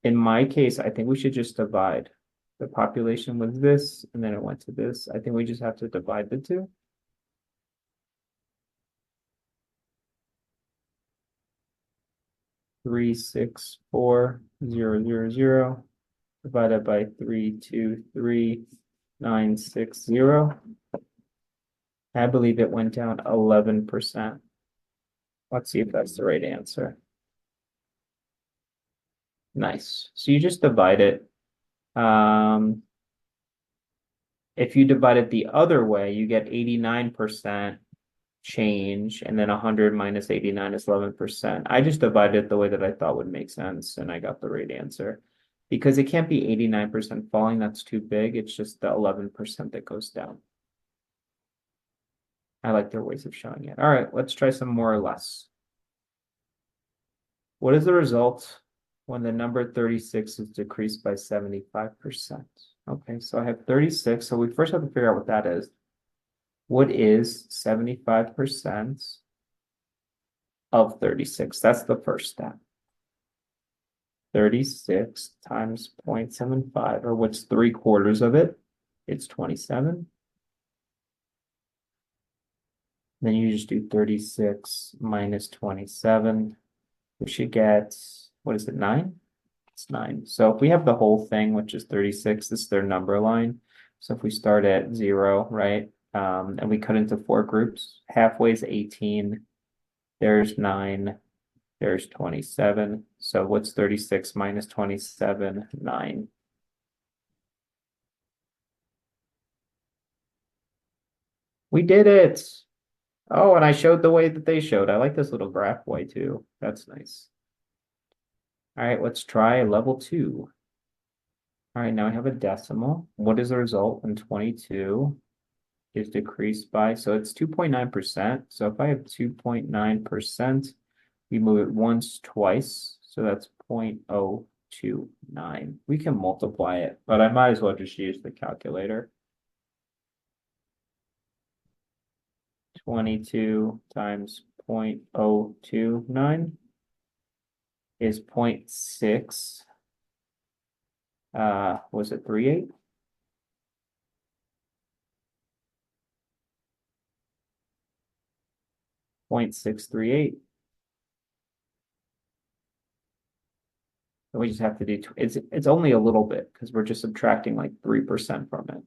in my case, I think we should just divide. The population was this, and then it went to this. I think we just have to divide the two. Three, 6, 4, 0, 0, 0 divided by 3, 2, 3, 9, 6, 0. I believe it went down 11%. Let's see if that's the right answer. Nice. So you just divide it. If you divide it the other way, you get 89% change, and then 100 minus 89 is 11%. I just divided it the way that I thought would make sense, and I got the right answer. Because it can't be 89% falling, that's too big. It's just the 11% that goes down. I like their ways of showing it. All right, let's try some more or less. What is the result when the number 36 is decreased by 75%? Okay, so I have 36. So we first have to figure out what that is. What is 75% of 36? That's the first step. 36 times 0.75, or what's 3/4 of it? It's 27. Then you just do 36 minus 27. We should get, what is it, 9? It's 9. So if we have the whole thing, which is 36, this is their number line. So if we start at 0, right? And we cut into 4 groups, halfway is 18. There's 9. There's 27. So what's 36 minus 27? 9. We did it. Oh, and I showed the way that they showed. I like this little graph way too. That's nice. All right, let's try level 2. All right, now I have a decimal. What is the result when 22 is decreased by? So it's 2.9%. So if I have 2.9%, We move it once, twice, so that's 0.029. We can multiply it, but I might as well just use the calculator. 22 times 0.029 is 0.6. Was it 38? .638. And we just have to do, it's only a little bit because we're just subtracting like 3% from it.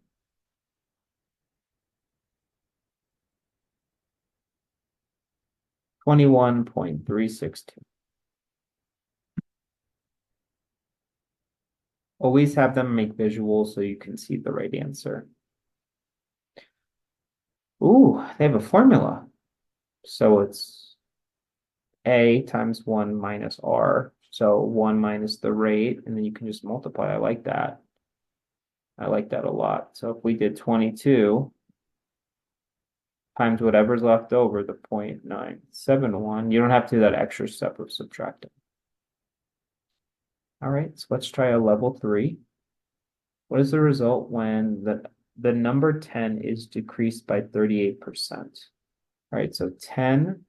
$21.362. Always have them make visuals so you can see the right answer. Ooh, they have a formula. So it's A times 1 minus R. So 1 minus the rate, and then you can just multiply. I like that. I like that a lot. So if we did 22 times whatever's left over, the 0.971, you don't have to do that extra step of subtracting. All right, so let's try a level 3. What is the result when the number 10 is decreased by 38%? All right, so 10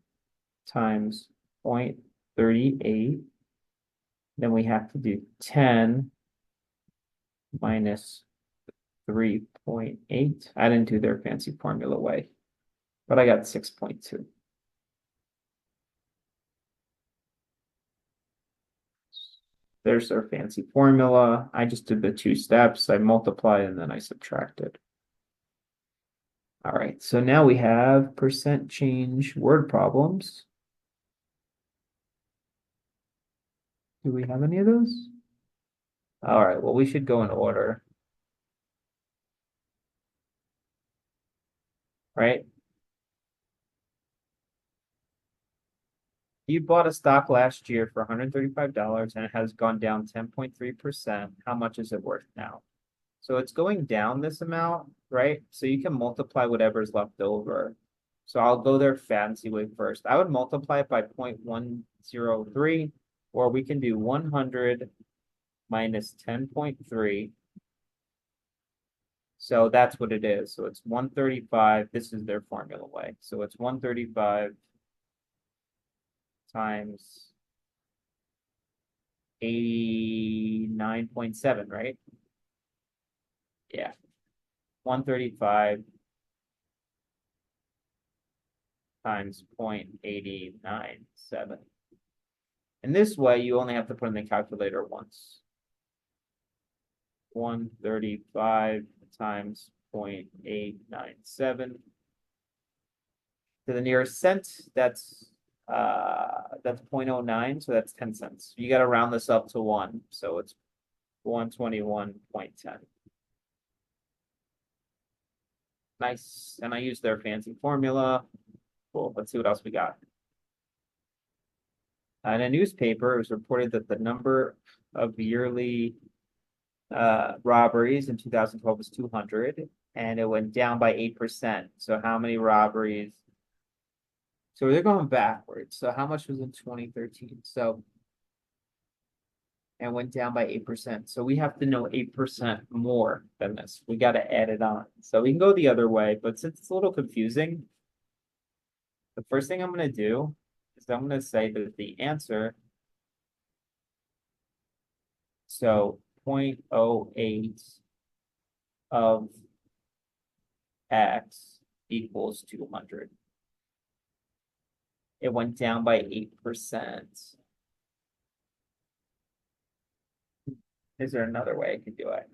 times 0.38. Then we have to do 10 minus 3.8. I didn't do their fancy formula way, but I got 6.2. There's their fancy formula. I just did the 2 steps. I multiplied and then I subtracted. All right, so now we have percent change word problems. Do we have any of those? All right, well, we should go in order. Right? You bought a stock last year for $135 and it has gone down 10.3%. How much is it worth now? So it's going down this amount, right? So you can multiply whatever's left over. So I'll go their fancy way first. I would multiply it by 0.103, or we can do 100 minus 10.3. So that's what it is. So it's 135. This is their formula way. So it's 135 times 89.7, right? Yeah. 135 times 0.897. And this way, you only have to put in the calculator once. 135 times 0.897. To the nearest cent, that's 0.09, so that's 10 cents. You got to round this up to 1, so it's 121.10. Nice. And I used their fancy formula. Cool. Let's see what else we got. In a newspaper, it was reported that the number of yearly robberies in 2012 was 200, and it went down by 8%. So how many robberies? So they're going backwards. So how much was in 2013? So, and went down by 8%. So we have to know 8% more than this. We got to add it on. So we can go the other way, but since it's a little confusing, the first thing I'm going to do is I'm going to say that the answer, so 0.08 of x equals 200. It went down by 8%. Is there another way I can do it?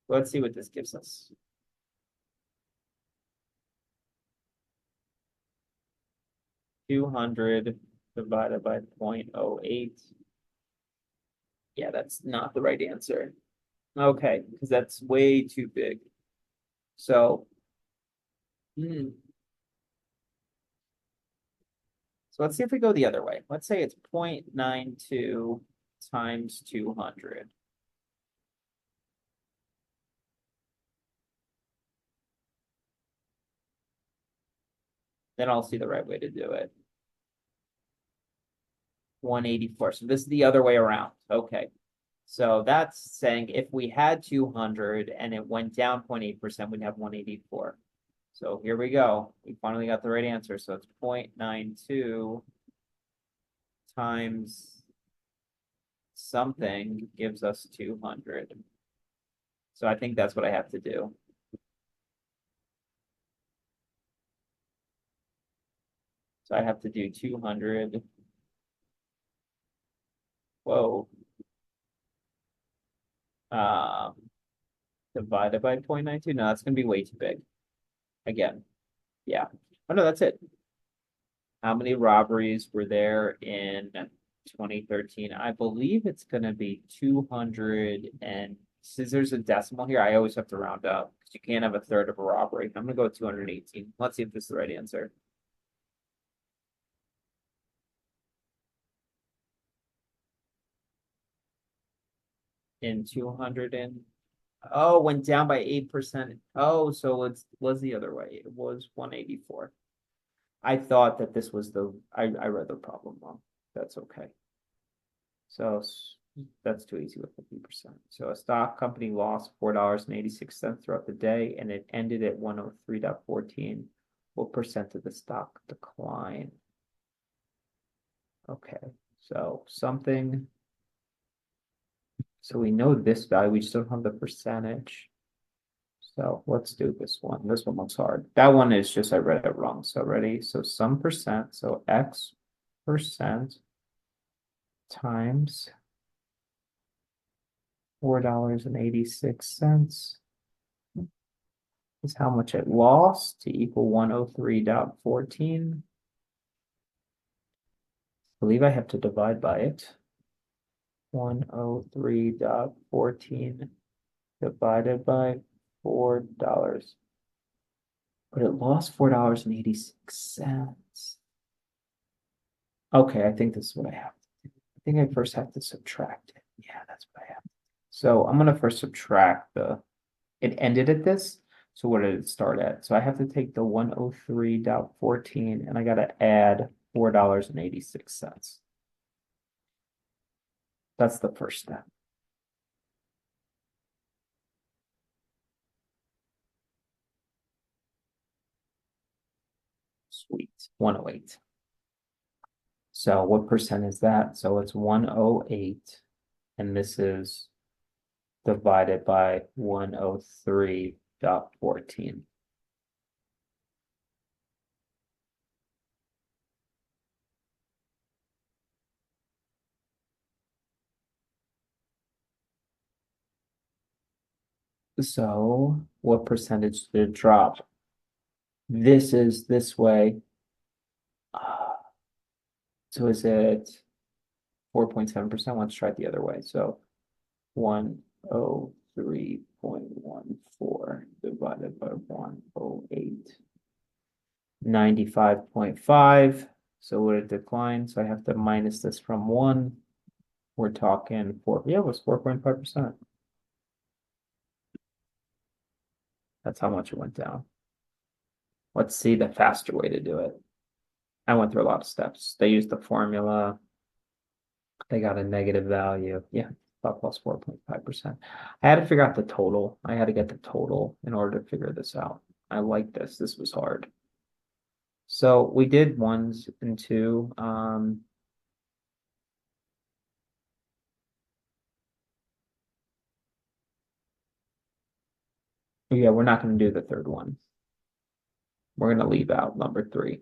Let's see what this gives us. $200 divided by 0.08. Yeah, that's not the right answer. Okay, because that's way too big. So, so let's see if we go the other way. Let's say it's 0.92 times 200. Then I'll see the right way to do it. 184. So this is the other way around. Okay. So that's saying if we had 200 and it went down 0.8%, we'd have 184. So here we go. We finally got the right answer. So it's 0.92 times something gives us 200. So I think that's what I have to do. So I have to do 200. Whoa. Divided by 0.92. No, that's gonna be way too big. Again. Yeah. Oh no, that's it. How many robberies were there in 2013? I believe it's gonna be 200 and since there's a decimal here, I always have to round up because you can't have a third of a robbery. I'm gonna go with 218. Let's see if this is the right answer. In 200 and oh, went down by 8%. Oh, so it was the other way. It was 184. I thought that this was I read the problem wrong. That's okay. So that's too easy with 50%. So a stock company lost $4.86 throughout the day and it ended at 103.14. What percent of the stock decline? Okay, so something. So we know this value, we just don't have the percentage. So let's do this one. This one looks hard. That one is just, I read it wrong. So ready? So some percent, so X percent times $4.86 is how much it lost to equal 103.14. I believe I have to divide by it. 103.14 divided by $4. But it lost $4.86. Okay, I think this is what I have to do. I think I first have to subtract it. Yeah, that's what I have. So I'm gonna first subtract it ended at this. So what did it start at? So I have to take the 103.14 and I gotta add $4.86. That's the first step. Sweet, 108. So what percent is that? So it's 108, and this is divided by 103.14. So what percentage did it drop? This is this way. So is it 4.7%? Let's try it the other way. So 103.14 divided by 108. 95.5. So would it decline? So I have to minus this from 1. We're talking 4. Yeah, it was 4.5%. That's how much it went down. Let's see the faster way to do it. I went through a lot of steps. They used the formula. They got a negative value. Yeah, about plus 4.5%. I had to figure out the total. I had to get the total in order to figure this out. I like this. This was hard. So we did 1s and 2. Yeah, we're not going to do the third one. We're going to leave out number 3.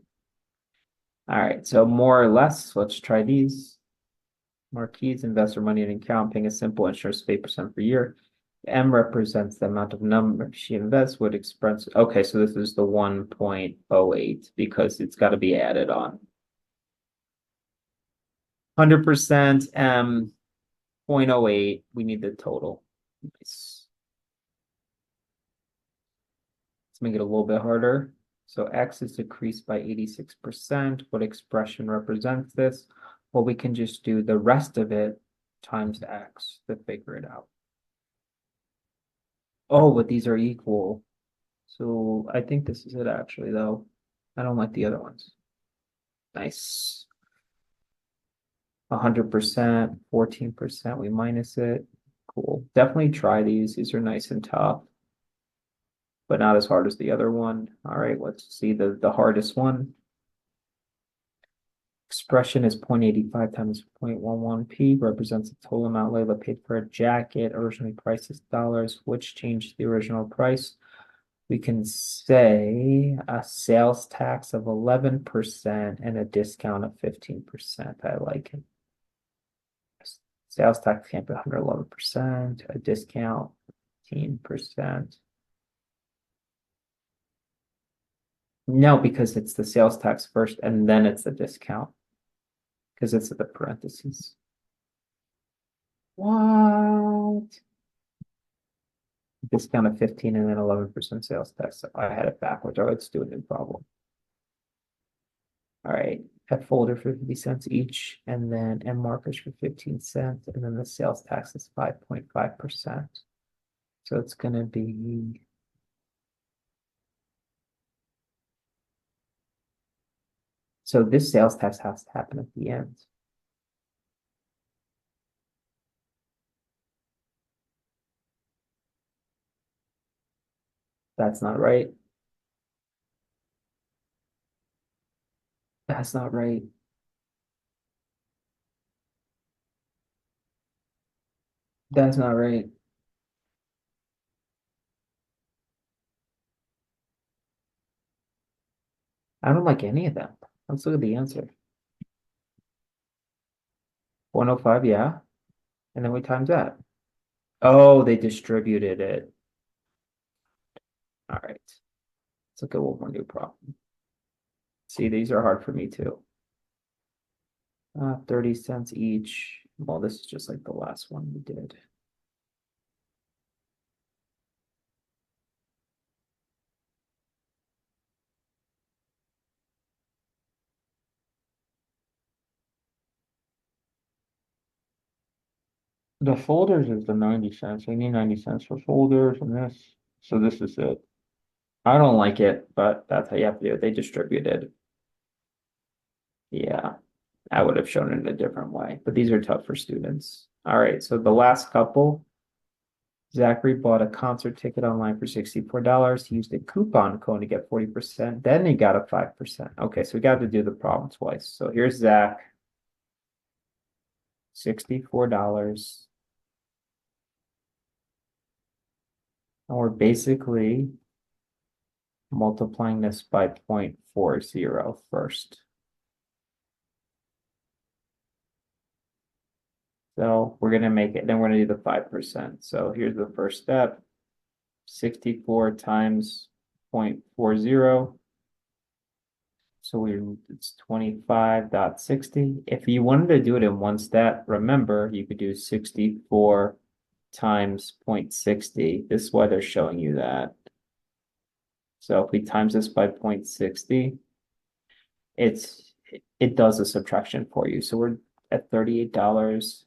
All right, so more or less, let's try these. Marquise investor money in an account, paying a simple interest of 8% per year. M represents the amount of number she invests would express. Okay, so this is the 1.08 because it's got to be added on. 100% M 0.08. We need the total. Nice. Let's make it a little bit harder. So X is decreased by 86%. What expression represents this? Well, we can just do the rest of it times X to figure it out. Oh, but these are equal. So I think this is it actually, though. I don't like the other ones. Nice. 100%, 14%, we minus it. Cool. Definitely try these. These are nice and tough, but not as hard as the other one. All right, let's see the hardest one. Expression is 0.85 times 0.11p, represents the total amount Layla paid for a jacket. Originally priced as dollars, which changed the original price. We can say a sales tax of 11% and a discount of 15%. I like it. Sales tax can't be 111%, a discount 15%. No, because it's the sales tax first and then it's the discount. Because it's at the parentheses. What? Discount of 15 and then 11% sales tax. So I had it backwards. All right, let's do a new problem. All right, F folder for 50 cents each, and then M markers for 15 cents, and then the sales tax is 5.5%. So it's gonna be so this sales tax has to happen at the end. That's not right. That's not right. That's not right. I don't like any of them. Let's look at the answer. 105, yeah. And then we times that. Oh, they distributed it. All right. Let's look at one more new problem. See, these are hard for me too. 30 cents each. Well, this is just like the last one we did. The folders is the 90 cents. We need 90 cents for folders and this. So this is it. I don't like it, but that's how you have to do it. They distributed. Yeah, I would have shown it in a different way, but these are tough for students. All right, so the last couple. Zachary bought a concert ticket online for $64. He used a coupon code to get 40%. Then he got a 5%. Okay, so we got to do the problem twice. So here's Zach, $64. And we're basically multiplying this by 0.40 first. So we're gonna make it, then we're gonna do the 5%. So here's the first step. 64 times 0.40. So it's 25.60. If you wanted to do it in one step, remember you could do 64 times 0.60. This is why they're showing you that. So if we times this by 0.60, it does a subtraction for you. So we're at $38.40.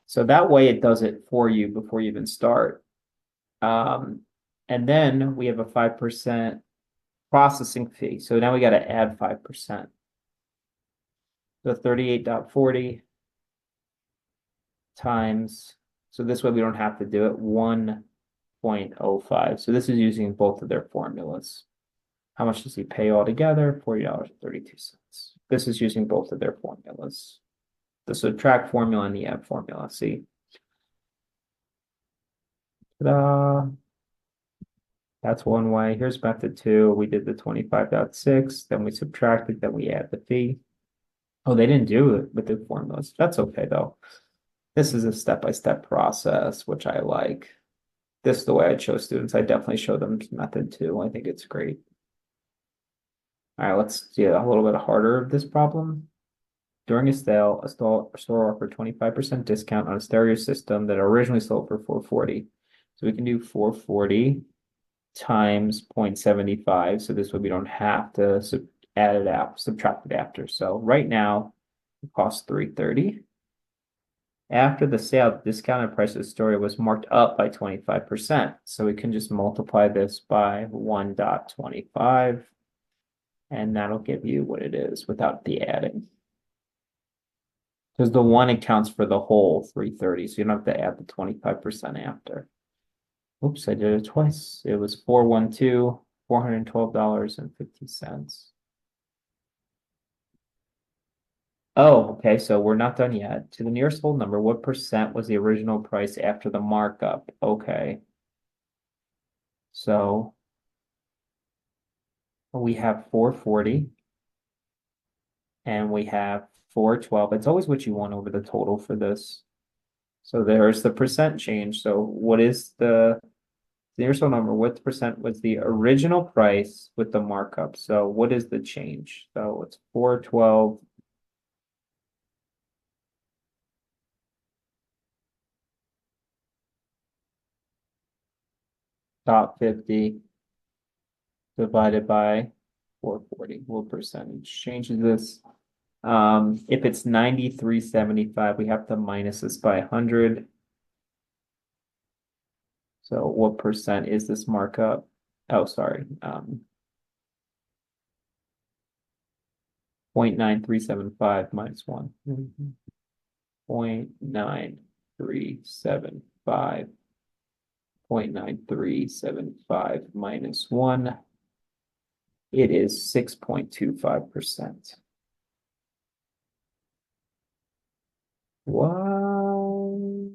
So that way it does it for you before you even start. And then we have a 5% processing fee. So now we got to add 5%. So 38.40 times, so this way we don't have to do it, 1.05. So this is using both of their formulas. How much does he pay altogether? $40.32. This is using both of their formulas. The subtract formula and the add formula. See? Ta-da. That's one way. Here's method two. We did the 25.6, then we subtracted, then we add the fee. Oh, they didn't do it with the formulas. That's okay though. This is a step-by-step process, which I like. This is the way I show students. I definitely show them method two. I think it's great. All right, let's do a little bit harder of this problem. During a sale, a store offered 25% discount on a stereo system that originally sold for $440. So we can do 440 times 0.75. So this way we don't have to add it out, subtract it after. So right now it costs $330. After the sale, the discounted price of the store was marked up by 25%. So we can just multiply this by 1.25, and that'll give you what it is without the adding. Because the one accounts for the whole 330, so you don't have to add the 25% after. Oops, I did it twice. It was 412, $412.50. Oh, okay, so we're not done yet. To the nearest whole number, what percent was the original price after the markup? Okay. So we have 440 and we have 412. It's always what you want over the total for this. So there's the percent change. So what is the nearest whole number? What percent was the original price with the markup? So what is the change? So it's 412 top 50 divided by 440. What percentage changes this? If it's 93.75, we have to minus this by 100. So what percent is this markup? Oh, sorry. 0.9375 minus 1. 0.9375. 0.9375 minus 1. It is 6.25%. Wow.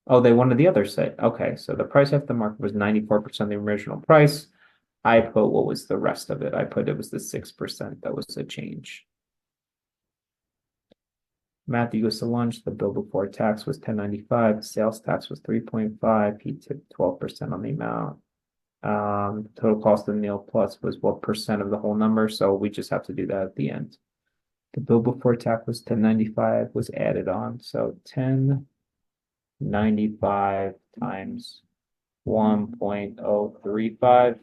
Oh, they wanted the other side. Okay, so the price after the market was 94% of the original price. I put what was the rest of it. I put it was the 6% that was the change. Matthew goes to lunch. The bill before tax was 10.95. Sales tax was 3.5. He tipped 12% on the amount. Total cost of the meal plus was what percent of the whole number? So we just have to do that at the end. The bill before tax was 10.95 was added on. So 10.95 times 1.035.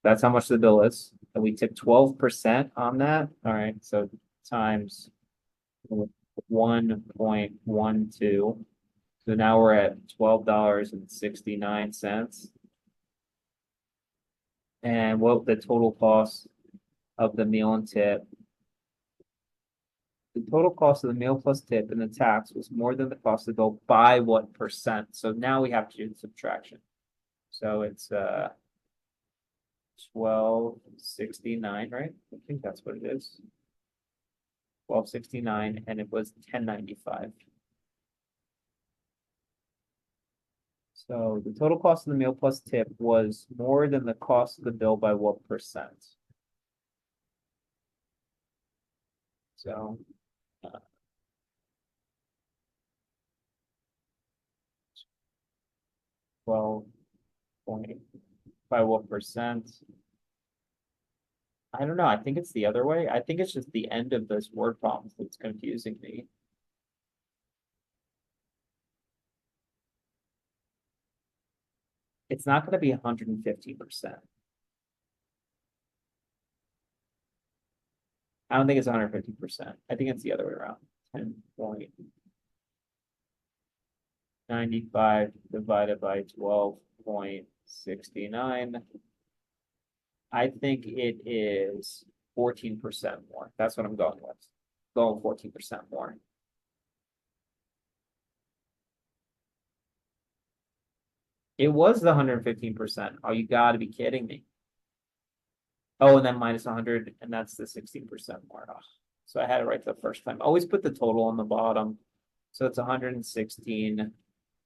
That's how much the bill is. And we tip 12% on that. All right, so times 1.12. So now we're at $12.69. And what the total cost of the meal and tip? The total cost of the meal plus tip and the tax was more than the cost of the bill by what percent? So now we have to do the subtraction. So it's 1269, right? I think that's what it is. 1269, and it was 10.95. So the total cost of the meal plus tip was more than the cost of the bill by what percent? So 12 point by what percent? I don't know. I think it's the other way. I think it's just the end of this word problem that's confusing me. It's not going to be 150%. I don't think it's 150%. I think it's the other way around. 10.95 divided by 12.69. I think it is 14% more. That's what I'm going with. Going 14% more. It was the 115%. Oh, you got to be kidding me. Oh, and then minus 100, and that's the 16% more. Oh, so I had it right the first time. Always put the total on the bottom. So it's 116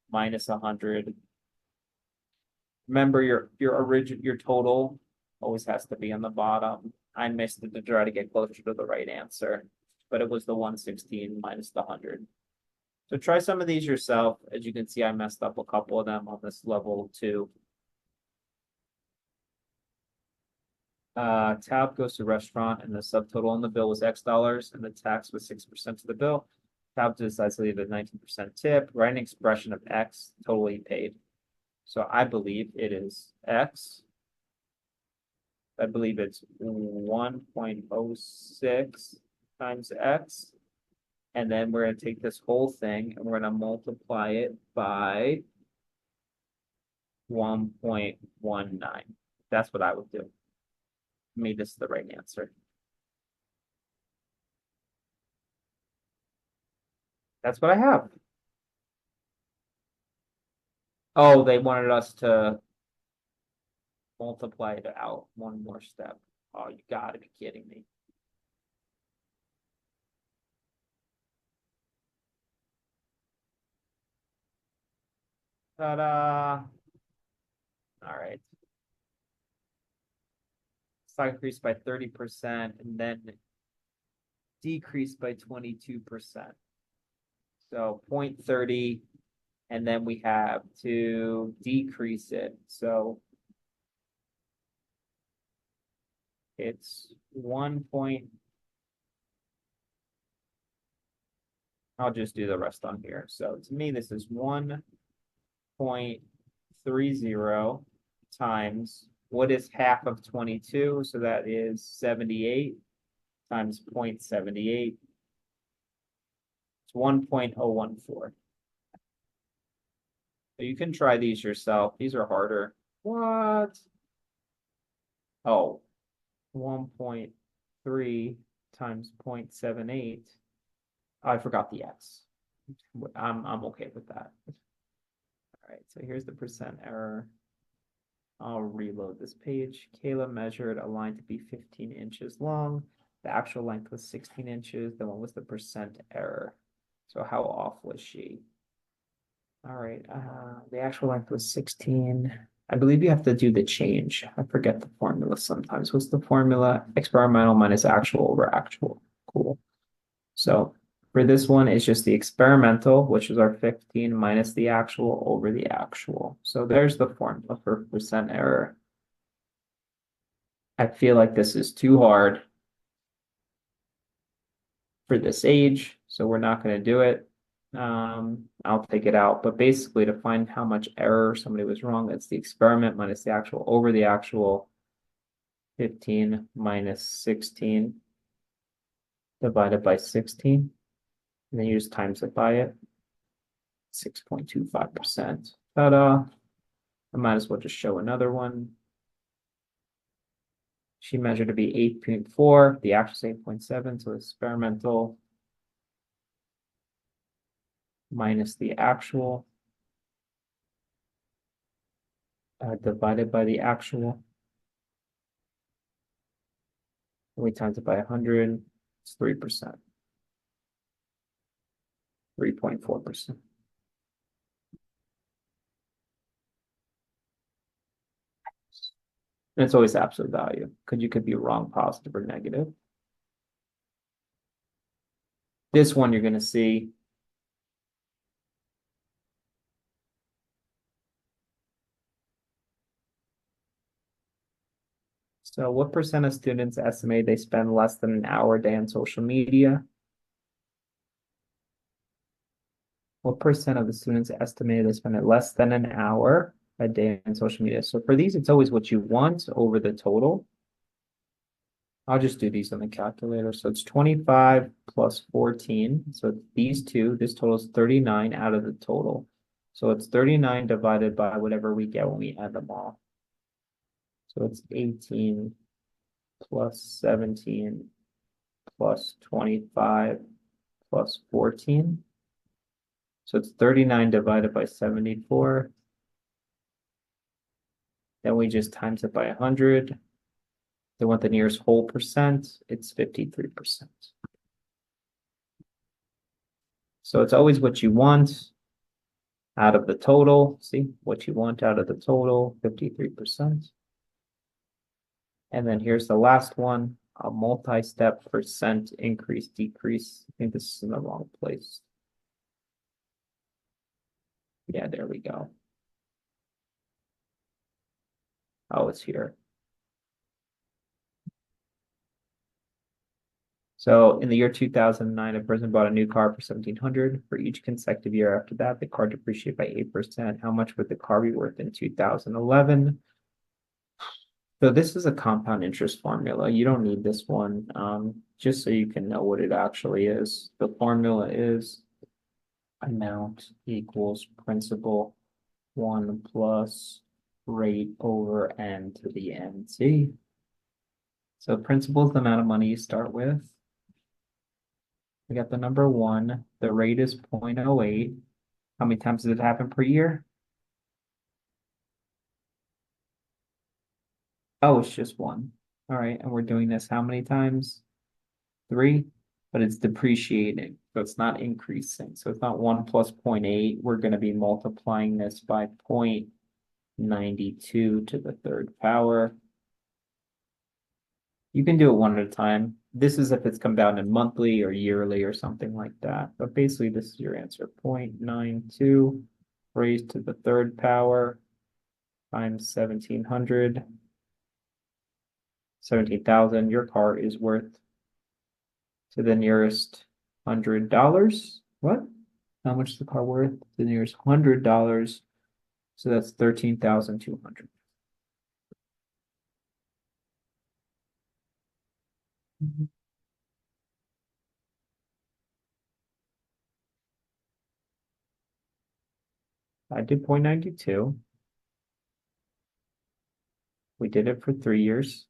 minus 100. Remember your total always has to be on the bottom. I missed it to try to get closer to the right answer, but it was the 116 minus the 100. So try some of these yourself. As you can see, I messed up a couple of them on this level too. Tab goes to restaurant and the subtotal on the bill was X dollars and the tax was 6% to the bill. Tab decides to leave a 19% tip. Write an expression of X totally paid. So I believe it is X. I believe it's 1.06 times x. And then we're going to take this whole thing and we're going to multiply it by 1.19. That's what I would do. Maybe this is the right answer. That's what I have. Oh, they wanted us to multiply it out one more step. Oh, you gotta be kidding me. Ta-da! All right. Stock increased by 30% and then decreased by 22%. So 0.30, and then we have to decrease it. So it's 1 point. I'll just do the rest on here. So to me, this is 1.30 times what is half of 22? So that is 78 times 0.78. It's 1.014. So you can try these yourself. These are harder. What? Oh, 1.3 times 0.78. Oh, I forgot the x. I'm okay with that. All right, so here's the percent error. I'll reload this page. Kayla measured a line to be 15 inches long. The actual length was 16 inches. Then what was the percent error? So how off was she? All right, the actual length was 16. I believe you have to do the change. I forget the formula sometimes. What's the formula? Experimental minus actual over actual. Cool. So for this one, it's just the experimental, which is our 15 minus the actual over the actual. So there's the formula for percent error. I feel like this is too hard for this age, so we're not going to do it. I'll take it out, but basically to find how much error somebody was wrong, that's the experiment minus the actual over the actual. 15 minus 16 divided by 16. And then you just times it by it. 6.25%. Ta-da. I might as well just show another one. She measured to be 8.4. The actual is 8.7. So experimental minus the actual divided by the actual. We times it by 100. It's 3%. 3.4%. And it's always absolute value because you could be wrong, positive, or negative. This one you're going to see. So what percent of students estimate they spend less than an hour a day on social media? What percent of the students estimate they spend less than an hour a day on social media? So for these, it's always what you want over the total. I'll just do these on the calculator. So it's 25 plus 14. So these two, this total is 39 out of the total. So it's 39 divided by whatever we get when we add them all. So it's 18 plus 17 plus 25 plus 14. So it's 39 divided by 74. Then we just times it by 100. They want the nearest whole percent. It's 53%. So it's always what you want out of the total. See what you want out of the total, 53%. And then here's the last one, a multi-step percent increase, decrease. I think this is in the wrong place. Yeah, there we go. Oh, it's here. So in the year 2009, a person bought a new car for 1,700. For each consecutive year after that, the car depreciated by 8%. How much would the car be worth in 2011? So this is a compound interest formula. You don't need this one, just so you can know what it actually is. The formula is amount equals principal 1 plus rate over n to the nt. So principal is the amount of money you start with. We got the number 1. The rate is 0.08. How many times does it happen per year? Oh, it's just 1. All right, and we're doing this how many times? 3, but it's depreciating, so it's not increasing. So it's not 1 plus 0.8. We're going to be multiplying this by 0.92 to the third power. You can do it one at a time. This is if it's compounded monthly or yearly or something like that. But basically, this is your answer. 0.92 raised to the third power times 1,700. 17,000. Your car is worth to the nearest $100. What? How much is the car worth? The nearest $100. So that's 13,200. I did 0.92. We did it for 3 years.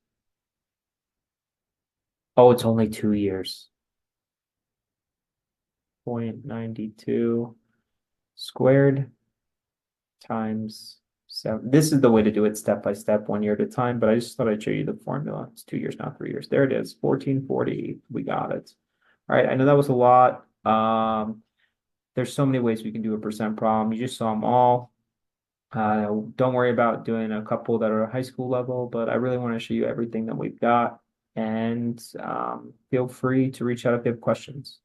Oh, it's only 2 years. 0.92 squared times 7. This is the way to do it step by step, 1 year at a time, but I just thought I'd show you the formula. It's 2 years, not 3 years. There it is, 1440. We got it. All right, I know that was a lot. There's so many ways we can do a percent problem. You just saw them all. Don't worry about doing a couple that are high school level, but I really want to show you everything that we've got. And feel free to reach out if you have questions.